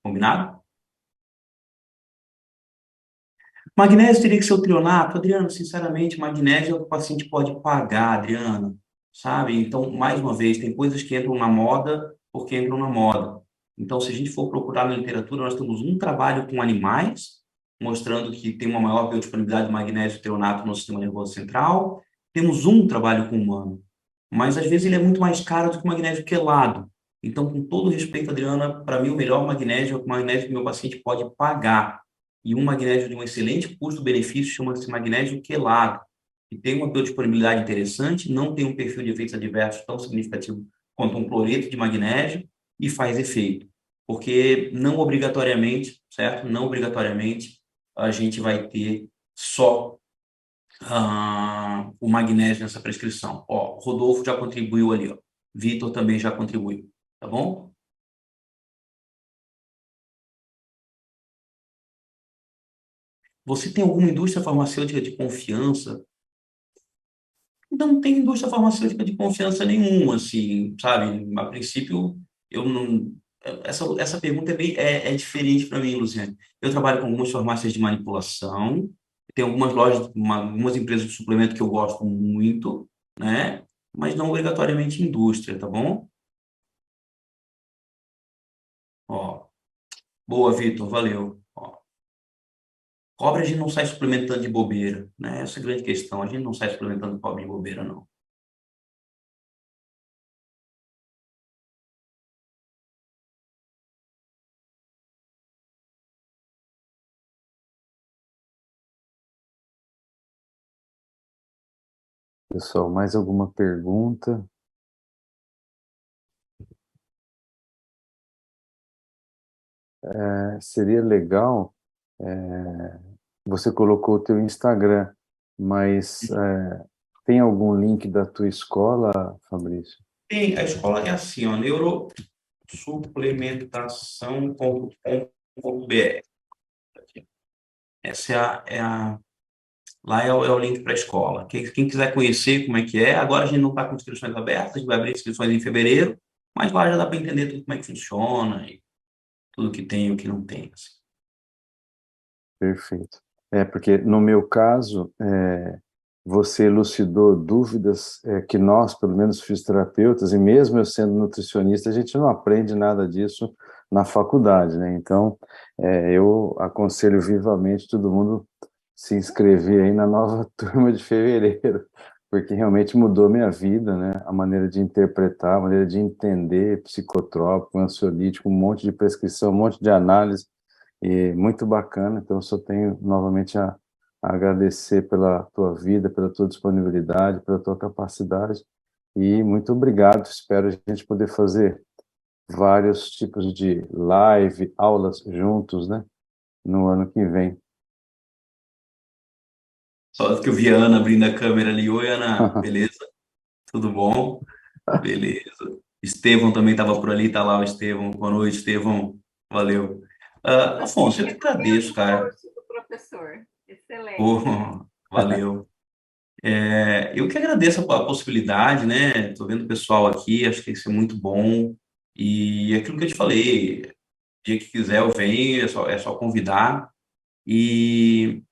Combinado? Magnésio teria que ser o trionato? Adriano, sinceramente, magnésio é o que o paciente pode pagar, Adriano, sabe? Então, mais uma vez, tem coisas que entram na moda porque entram na moda. Então, se a gente for procurar na literatura, nós temos um trabalho com animais, mostrando que tem uma maior biodisponibilidade de magnésio e trionato no sistema nervoso central. Temos um trabalho com humano, mas às vezes ele é muito mais caro do que o magnésio quelado. Então, com todo respeito, Adriana, para mim o melhor magnésio é o magnésio que meu paciente pode pagar. E um magnésio de um excelente custo-benefício chama-se magnésio quelado, que tem uma biodisponibilidade interessante, não tem um perfil de efeitos adversos tão significativo quanto um cloreto de magnésio e faz efeito. Porque não obrigatoriamente, certo? Não obrigatoriamente a gente vai ter só o magnésio nessa prescrição. Rodolfo já contribuiu ali, ó. Vitor também já contribuiu, tá bom? Você tem alguma indústria farmacêutica de confiança? Não tem indústria farmacêutica de confiança nenhuma, assim, sabe? A princípio, eu não. Essa pergunta é diferente para mim, Luciane. Eu trabalho com algumas farmácias de manipulação, tem algumas lojas, algumas empresas de suplemento que eu gosto muito, né? Mas não obrigatoriamente indústria, tá bom? Ó, boa, Vitor, valeu. Ó, cobre a gente não sai suplementando de bobeira, né? Essa é a grande questão. A gente não sai suplementando cobre de bobeira, não. Pessoal, mais alguma pergunta? Seria legal, você colocou o teu Instagram, mas tem algum link da tua escola, Fabrício? Tem, a escola é assim, ó, neurosuplementação.com.br. Essa lá é o link para a escola. Quem quiser conhecer como é que é, agora a gente não está com inscrições abertas, a gente vai abrir inscrições em fevereiro, mas lá já dá para entender tudo como é que funciona e tudo que tem e o que não tem, assim. Perfeito. Porque no meu caso, você elucidou dúvidas que nós, pelo menos fisioterapeutas, e mesmo eu sendo nutricionista, a gente não aprende nada disso na faculdade, né? Então, eu aconselho vivamente todo mundo se inscrever aí na nova turma de fevereiro, porque realmente mudou minha vida, né? A maneira de interpretar, a maneira de entender psicotrópico, ansiolítico, um monte de prescrição, um monte de análise, e muito bacana. Então, eu só tenho novamente a agradecer pela tua vida, pela tua disponibilidade, pela tua capacidade, e muito obrigado. Espero a gente poder fazer vários tipos de live, aulas juntos, né? No ano que vem. Só que eu vi a Ana abrindo a câmera ali. Oi, Ana, beleza? Tudo bom? Beleza. Estevão também estava por ali, tá lá o Estevão. Boa noite, Estevão. Valeu. Afonso, eu que agradeço, cara. Curso do professor. Excelente. Oh, valeu. Eu que agradeço a possibilidade, né? Estou vendo o pessoal aqui, acho que isso é muito bom. E aquilo que eu te falei, dia que quiser eu venho, é só convidar. E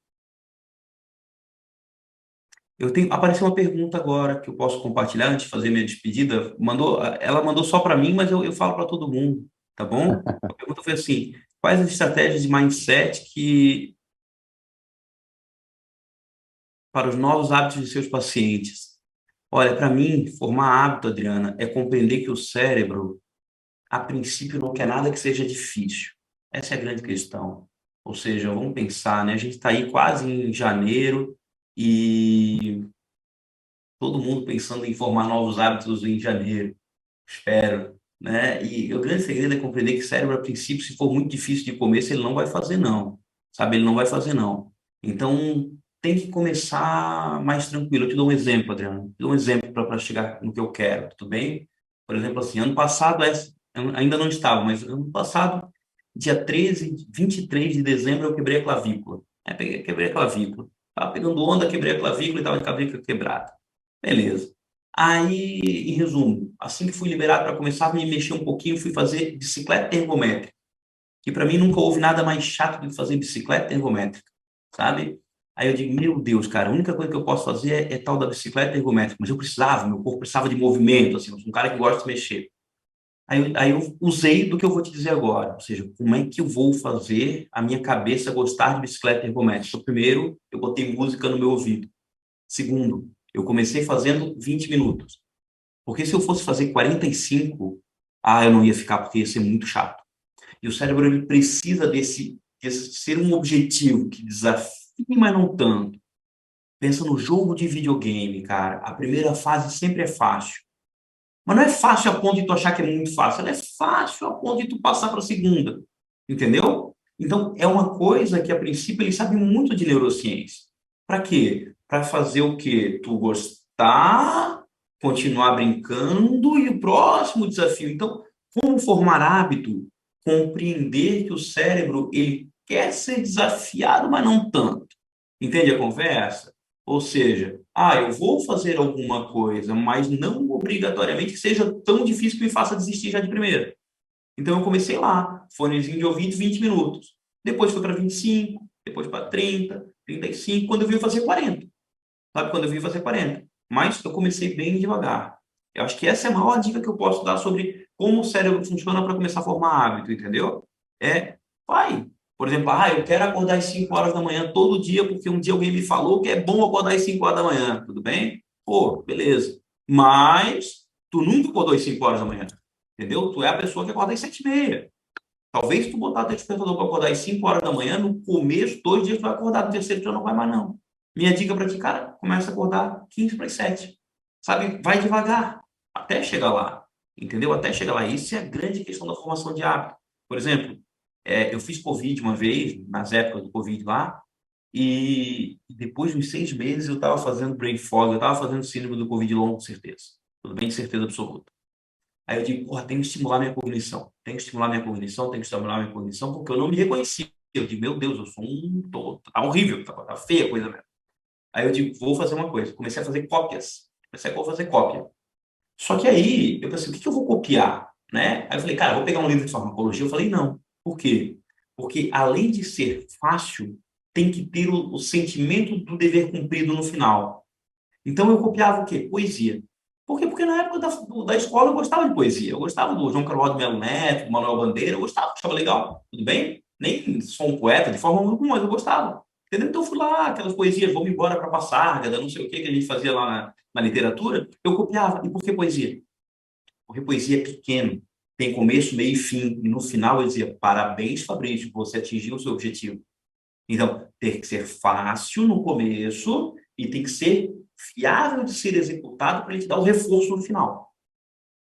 apareceu uma pergunta agora que eu posso compartilhar antes de fazer minha despedida. Ela mandou só para mim, mas eu falo para todo mundo, tá bom? A pergunta foi assim: quais as estratégias de mindset para os novos hábitos de seus pacientes? Olha, para mim, formar hábito, Adriana, é compreender que o cérebro, a princípio, não quer nada que seja difícil. Essa é a grande questão. Ou seja, vamos pensar, né? A gente está aí quase em janeiro e todo mundo pensando em formar novos hábitos em janeiro, espero, né? E o grande segredo é compreender que o cérebro, a princípio, se for muito difícil de comer, ele não vai fazer não, sabe? Ele não vai fazer não. Então, tem que começar mais tranquilo. Eu te dou um exemplo, Adriano. Te dou um exemplo para chegar no que eu quero, tudo bem? Por exemplo, assim, ano passado, eu ainda não estava, mas ano passado, dia 23 de dezembro, eu quebrei a clavícula. Quebrei a clavícula. Estava pegando onda, quebrei a clavícula e estava de clavícula quebrada. Beleza. Aí, em resumo, assim que fui liberado para começar a me mexer um pouquinho, fui fazer bicicleta ergométrica. Que para mim nunca houve nada mais chato do que fazer bicicleta ergométrica, sabe? Aí eu digo, meu Deus, cara, a única coisa que eu posso fazer é tal da bicicleta ergométrica, mas meu corpo precisava de movimento, assim, eu sou um cara que gosta de mexer. Aí eu usei do que eu vou te dizer agora, ou seja, como é que eu vou fazer a minha cabeça gostar de bicicleta ergométrica? Primeiro, eu botei música no meu ouvido. Segundo, eu comecei fazendo 20 minutos. Porque se eu fosse fazer 45, eu não ia ficar, porque ia ser muito chato. E o cérebro, ele precisa desse ser um objetivo que desafie, mas não tanto. Pensa no jogo de videogame, cara. A primeira fase sempre é fácil. Mas não é fácil a ponto de tu achar que é muito fácil. Ela é fácil a ponto de tu passar para a segunda. Entendeu? Então, é uma coisa que, a princípio, ele sabe muito de neurociência. Para quê? Para fazer o quê? Tu gostar, continuar brincando e o próximo desafio. Então, como formar hábito? Compreender que o cérebro, ele quer ser desafiado, mas não tanto. Entende a conversa? Ou seja, eu vou fazer alguma coisa, mas não obrigatoriamente que seja tão difícil que me faça desistir já de primeira. Então eu comecei lá, fonezinho de ouvido, 20 minutos. Depois foi para 25, depois para 30, 35, quando eu vi eu fazer 40. Sabe, quando eu vi fazer 40. Mas eu comecei bem devagar. Eu acho que essa é a maior dica que eu posso dar sobre como o cérebro funciona para começar a formar hábito, entendeu? Vai. Por exemplo, eu quero acordar às 5 horas da manhã todo dia, porque um dia alguém me falou que é bom acordar às 5 horas da manhã, tudo bem? Pô, beleza. Mas tu nunca acordou às 5 horas da manhã, entendeu? Tu é a pessoa que acorda às 7h30. Talvez tu botar teu despertador para acordar às 5 horas da manhã, no começo, 2 dias tu vai acordar, no terceiro tu já não vai mais não. Minha dica para ti, cara, começa a acordar 15 para as 7. Sabe? Vai devagar, até chegar lá, entendeu? Até chegar lá. Isso é a grande questão da formação de hábito. Por exemplo, eu fiz Covid uma vez, nas épocas do Covid lá, e depois de uns 6 meses eu estava fazendo brain fog, eu estava fazendo síndrome do Covid longo, com certeza. Tudo bem, de certeza absoluta. Aí eu digo, porra, tenho que estimular minha cognição. Tenho que estimular minha cognição, tenho que estimular minha cognição, porque eu não me reconhecia. Eu digo, meu Deus, eu sou tá horrível, tá feia a coisa mesmo. Aí eu digo, vou fazer uma coisa. Comecei a fazer cópias. Comecei a fazer cópia. Só que aí, eu pensei, o que eu vou copiar? Né? Aí eu falei, cara, vou pegar um livro de farmacologia. Eu falei, não. Por quê? Porque além de ser fácil, tem que ter o sentimento do dever cumprido no final. Então eu copiava o quê? Poesia. Por quê? Porque na época da escola eu gostava de poesia. Eu gostava do João Carlos de Melo Neto, do Manuel Bandeira, eu gostava, achava legal. Tudo bem? Nem sou um poeta de forma alguma, mas eu gostava. Entendeu? Então eu fui lá, aquelas poesias, vamos embora para Passárgada, não sei o que a gente fazia lá na literatura, eu copiava. E por que poesia? Porque poesia é pequeno, tem começo, meio e fim. E no final eu dizia, parabéns, Fabrício, você atingiu o seu objetivo. Então, tem que ser fácil no começo e tem que ser fiável de ser executado para ele te dar o reforço no final.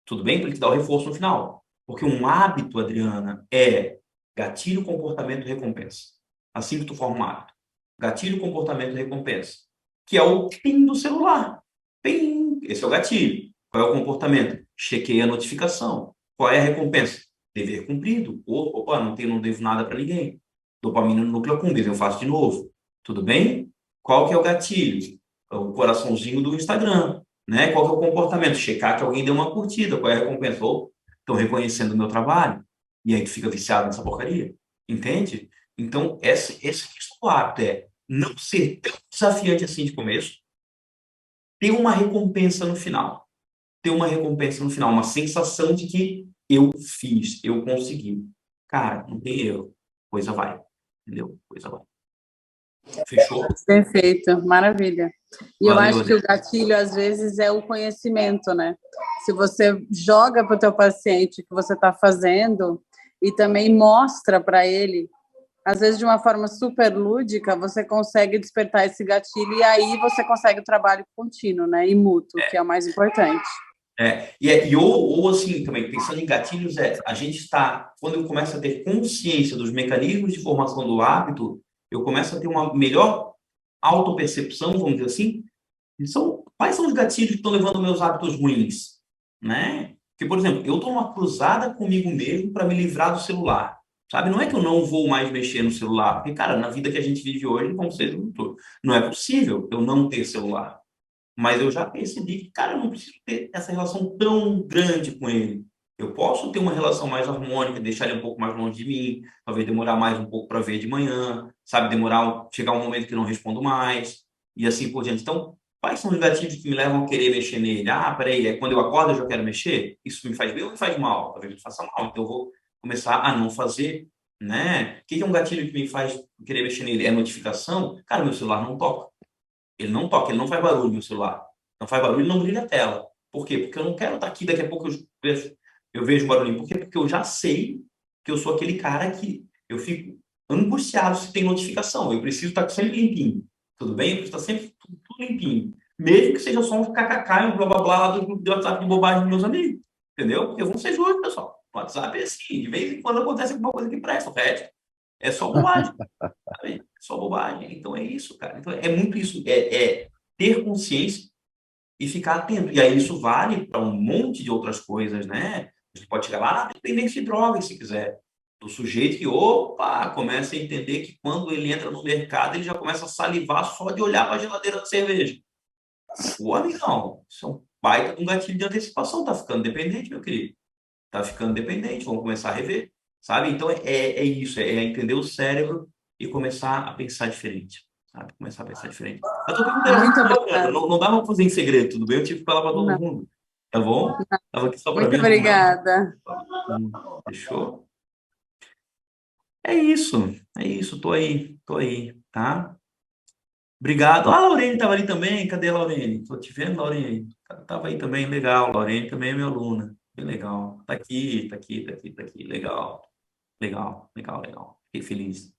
Tudo bem? Para ele te dar o reforço no final. Porque um hábito, Adriana, é gatilho, comportamento, recompensa. Assim que tu forma um hábito. Gatilho, comportamento, recompensa. Que é o PIN do celular. PIN. Esse é o gatilho. Qual é o comportamento? Chequei a notificação. Qual é a recompensa? Dever cumprido. Opa, não devo nada para ninguém. Dopamina no núcleo accumbens, eu faço de novo. Tudo bem? Qual que é o gatilho? O coraçãozinho do Instagram, né? Qual que é o comportamento? Checar que alguém deu uma curtida, qual é a recompensa? Ou estão reconhecendo o meu trabalho, e aí tu fica viciado nessa porcaria, entende? Então, essa questão do hábito é não ser tão desafiante assim de começo, ter uma recompensa no final. Ter uma recompensa no final, uma sensação de que eu fiz, eu consegui. Cara, não tem erro. Coisa vai, entendeu? Coisa vai. Fechou? Perfeito, maravilha. E eu Valeu, acho que o gatilho, às vezes, é o conhecimento, né? Se você joga para o teu paciente o que você está fazendo e também mostra para ele, às vezes de uma forma super lúdica, você consegue despertar esse gatilho e aí você consegue o trabalho contínuo, né? E mútuo, que é o mais importante. Ou assim, também, pensando em gatilhos, a gente está, quando eu começo a ter consciência dos mecanismos de formação do hábito, eu começo a ter uma melhor autopercepção, vamos dizer assim, quais são os gatilhos que estão levando meus hábitos ruins, né? Porque, por exemplo, eu estou numa cruzada comigo mesmo para me livrar do celular, sabe? Não é que eu não vou mais mexer no celular, porque, cara, na vida que a gente vive hoje, como vocês não é possível eu não ter celular. Mas eu já percebi que, cara, eu não preciso ter essa relação tão grande com ele. Eu posso ter uma relação mais harmônica, deixar ele um pouco mais longe de mim, talvez demorar mais um pouco para ver de manhã, sabe? Chegar um momento que eu não respondo mais, e assim por diante. Então, quais são os gatilhos que me levam a querer mexer nele? Ah, peraí, quando eu acordo eu já quero mexer? Isso me faz bem ou me faz mal? Talvez me faça mal, então eu vou começar a não fazer, né? O que é um gatilho que me faz querer mexer nele? É notificação? Cara, meu celular não toca. Ele não toca, ele não faz barulho no celular. Não faz barulho e não brilha a tela. Por quê? Porque eu não quero estar aqui, daqui a pouco eu vejo um barulhinho. Por quê? Porque eu já sei que eu sou aquele cara que eu fico angustiado se tem notificação. Eu preciso estar sempre limpinho. Tudo bem? Eu preciso estar sempre tudo limpinho. Mesmo que seja só um kkk e um blá blá blá lá do grupo de WhatsApp de bobagem dos meus amigos. Entendeu? Porque vamos ser justos, pessoal. O WhatsApp é assim. De vez em quando acontece alguma coisa que presta. O resto é só bobagem. Sabe? Só bobagem. Então é isso, cara. Então é muito isso. É ter consciência e ficar atento. E aí isso vale para um monte de outras coisas, né? A gente pode chegar lá na dependência de drogas, se quiser. Do sujeito que, opa, começa a entender que quando ele entra no mercado, ele já começa a salivar só de olhar para a geladeira da cerveja. O amigão, isso é um baita de um gatilho de antecipação. Tá ficando dependente, meu querido. Tá ficando dependente, vamos começar a rever. Sabe? Então é isso, é entender o cérebro e começar a pensar diferente. Sabe? Começar a pensar diferente. A tua pergunta era Muito muito bacana, obrigada. não dava para fazer em segredo, tudo bem? Eu tive que falar para todo Não. mundo. Tá bom? Tava aqui só para Muito mim, não dava. obrigada. Fechou? É isso, tô aí, tá? Obrigado. Ah, a Laurene estava ali também. Cadê a Laurene? Tô te vendo, Laurene. Tava aí também, legal. Laurene também é minha aluna. Bem legal. Tá aqui, tá aqui, tá aqui, tá aqui. Legal. Legal, legal, legal. Fiquei feliz.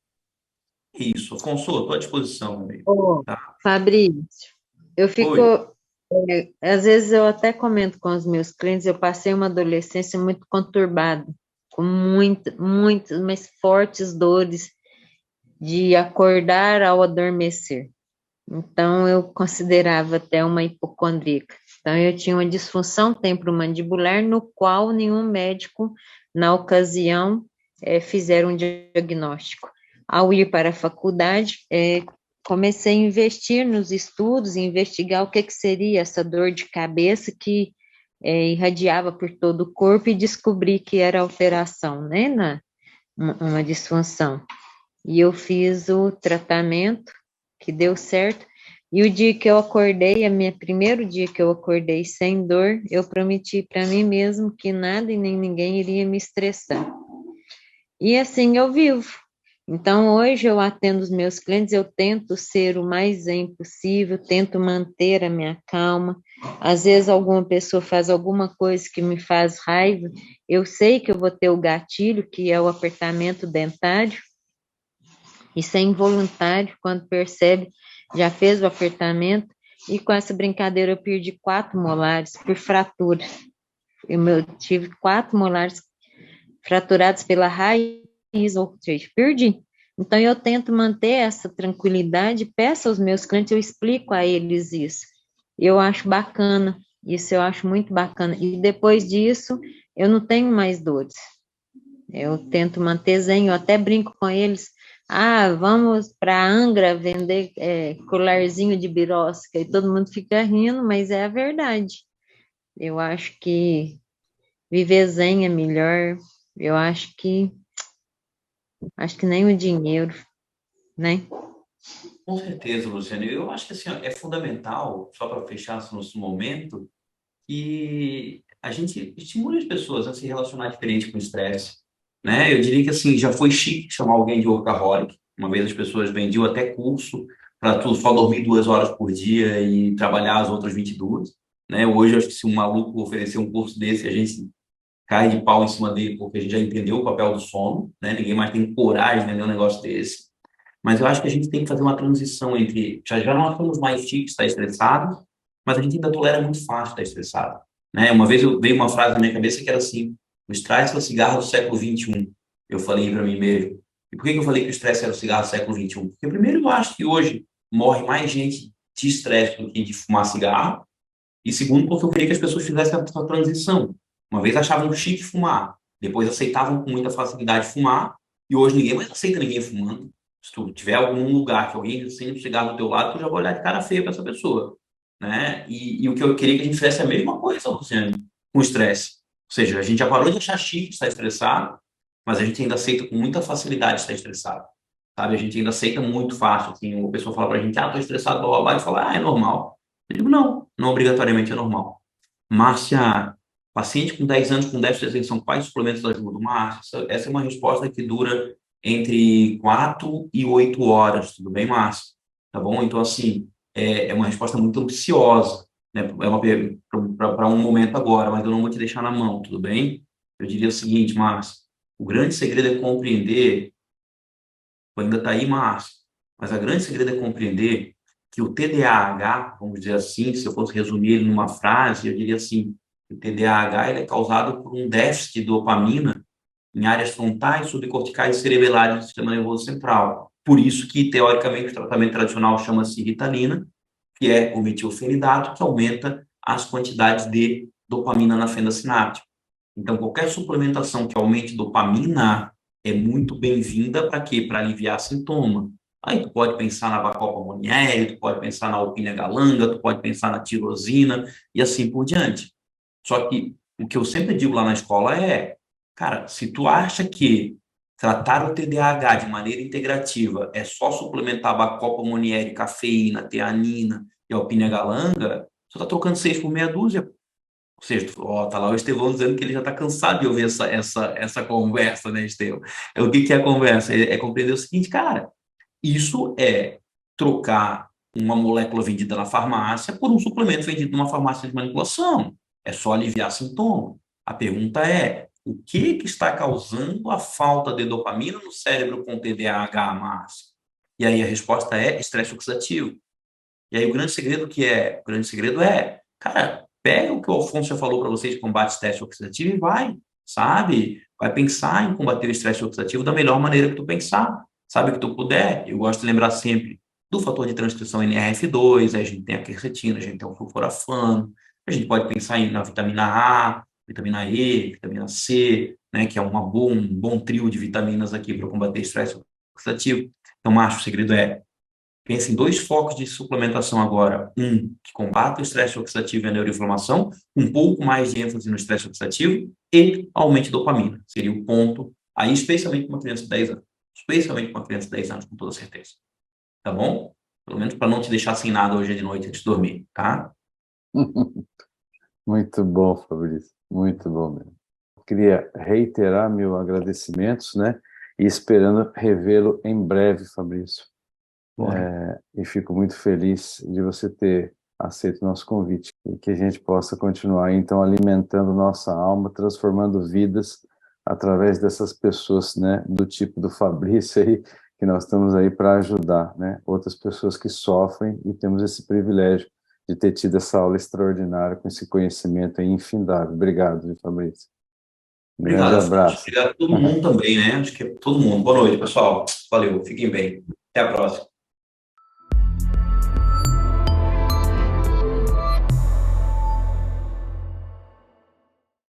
Isso, Afonso, estou à disposição, meu amigo. Ô, Tá. Fabrício, eu fico, Oi. às vezes eu até comento com os meus clientes, eu passei uma adolescência muito conturbada, com muitas, mas fortes dores de acordar ao adormecer. Então, eu considerava até uma hipocondríaca. Então, eu tinha uma disfunção temporomandibular, no qual nenhum médico, na ocasião, fizeram um diagnóstico. Ao ir para a faculdade, comecei a investir nos estudos, investigar o que seria essa dor de cabeça que irradiava por todo o corpo e descobri que era alteração, né, uma disfunção. E eu fiz o tratamento, que deu certo, e o dia que eu acordei, primeiro dia que eu acordei sem dor, eu prometi para mim mesmo que nada e nem ninguém iria me estressar. E assim eu vivo. Então, hoje eu atendo os meus clientes, eu tento ser o mais zen possível, tento manter a minha calma. Às vezes alguma pessoa faz alguma coisa que me faz raiva, eu sei que eu vou ter o gatilho, que é o apertamento dentário. Isso é involuntário, quando percebe, já fez o apertamento, e com essa brincadeira eu perdi 4 molares por fratura. Eu tive 4 molares fraturados pela raiz, ou seja, perdi. Então, eu tento manter essa tranquilidade, peço aos meus clientes, eu explico a eles isso. Eu acho bacana, isso eu acho muito bacana. E depois disso, eu não tenho mais dores. Eu tento manter zen, eu até brinco com eles, vamos para Angra vender colarzinho de birosca, e todo mundo fica rindo, mas é a verdade. Eu acho que viver zen é melhor. Eu acho que nem o dinheiro, né? Com certeza, Luciano. Eu acho que assim, ó, é fundamental, só para fechar esse nosso momento, que a gente estimule as pessoas a se relacionar diferente com o estresse, né? Eu diria que assim, já foi chique chamar alguém de workaholic. Uma vez as pessoas vendiam até curso para tu só dormir 2 horas por dia e trabalhar as outras 22, né? Hoje eu acho que se um maluco oferecer um curso desse, a gente cai de pau em cima dele, porque a gente já entendeu o papel do sono, né? Ninguém mais tem coragem de vender um negócio desse. Mas eu acho que a gente tem que fazer uma transição entre já não estamos mais chiques, está estressado, mas a gente ainda tolera muito fácil estar estressado, né? Uma vez veio uma frase na minha cabeça que era assim: o estresse é o cigarro do século XXI. Eu falei para mim mesmo. E por que eu falei que o estresse era o cigarro do século XXI? Porque primeiro eu acho que hoje morre mais gente de estresse do que de fumar cigarro. E segundo, porque eu queria que as pessoas fizessem essa transição. Uma vez achavam chique fumar, depois aceitavam com muita facilidade fumar, e hoje ninguém mais aceita ninguém fumando. Se tu tiver algum lugar que alguém acende um cigarro do teu lado, tu já vai olhar de cara feia para essa pessoa, né? E o que eu queria que a gente fizesse é a mesma coisa, Luciano, com o estresse. Ou seja, a gente já parou de achar chique estar estressado, mas a gente ainda aceita com muita facilidade estar estressado, sabe? A gente ainda aceita muito fácil, assim, uma pessoa fala pra gente, tô estressado, blá, blá, blá, e fala, é normal. Eu digo, não obrigatoriamente é normal. Márcia, paciente com 10 anos com déficit de atenção, quais suplementos ajudam? Márcia, essa é uma resposta que dura entre 4 e 8 horas, tudo bem, Márcia? Tá bom? Então, assim, é uma resposta muito ambiciosa, né? É uma para um momento agora, mas eu não vou te deixar na mão, tudo bem? Eu diria o seguinte, Márcia, o grande segredo é compreender, tu ainda está aí, Márcia, mas o grande segredo é compreender que o TDAH, vamos dizer assim, se eu fosse resumir ele numa frase, eu diria assim, o TDAH ele é causado por um déficit de dopamina em áreas frontais, subcorticais e cerebelares do sistema nervoso central. Por isso que, teoricamente, o tratamento tradicional chama-se Ritalina, que é o metilfenidato, que aumenta as quantidades de dopamina na fenda sináptica. Então, qualquer suplementação que aumente dopamina é muito bem-vinda para quê? Para aliviar sintoma. Aí tu pode pensar na Bacopa Monieri, tu pode pensar na Alpina Galanga, tu pode pensar na tirosina e assim por diante. Só que o que eu sempre digo lá na escola é, cara, se tu acha que tratar o TDAH de maneira integrativa é só suplementar Bacopa Monieri, cafeína, teanina e Alpina Galanga, você está trocando 6 por meia dúzia. Ou seja, tá lá o Estevão dizendo que ele já está cansado de ouvir essa conversa, né, Estevão? O que é a conversa? É compreender o seguinte, cara, isso é trocar uma molécula vendida na farmácia por um suplemento vendido numa farmácia de manipulação. É só aliviar sintoma. A pergunta é, o que está causando a falta de dopamina no cérebro com TDAH, Márcio? E aí a resposta é estresse oxidativo. E aí o grande segredo cara, pega o que o Alfonso já falou para vocês de combate ao estresse oxidativo e vai, sabe? Vai pensar em combater o estresse oxidativo da melhor maneira que tu pensar, sabe, que tu puder. Eu gosto de lembrar sempre do fator de transcrição NRF2, a gente tem a quercetina, a gente tem o sulforafano, a gente pode pensar na vitamina A, vitamina E, vitamina C, né, que é um bom trio de vitaminas aqui para combater estresse oxidativo. Então, acho que o segredo é pensa em 2 focos de suplementação agora. Um, que combate o estresse oxidativo e a neuroinflamação, um pouco mais de ênfase no estresse oxidativo e aumente dopamina. Seria o ponto, aí especialmente para uma criança de 10 anos. Especialmente para uma criança de 10 anos, com toda certeza. Tá bom? Pelo menos para não te deixar sem nada hoje de noite antes de dormir, tá? Muito bom, Fabrício. Muito bom mesmo. Queria reiterar meus agradecimentos, né? E esperando revê-lo em breve, Fabrício. E fico muito feliz de você ter aceito o nosso convite e que a gente possa continuar, então, alimentando nossa alma, transformando vidas através dessas pessoas, né, do tipo do Fabrício aí, que nós estamos aí para ajudar, né, outras pessoas que sofrem e temos esse privilégio de ter tido essa aula extraordinária com esse conhecimento aí infindável. Obrigado, Fabrício. Um grande abraço. Obrigado a todo mundo também, né? Acho que é todo mundo. Boa noite, pessoal. Valeu, fiquem bem. Até a próxima.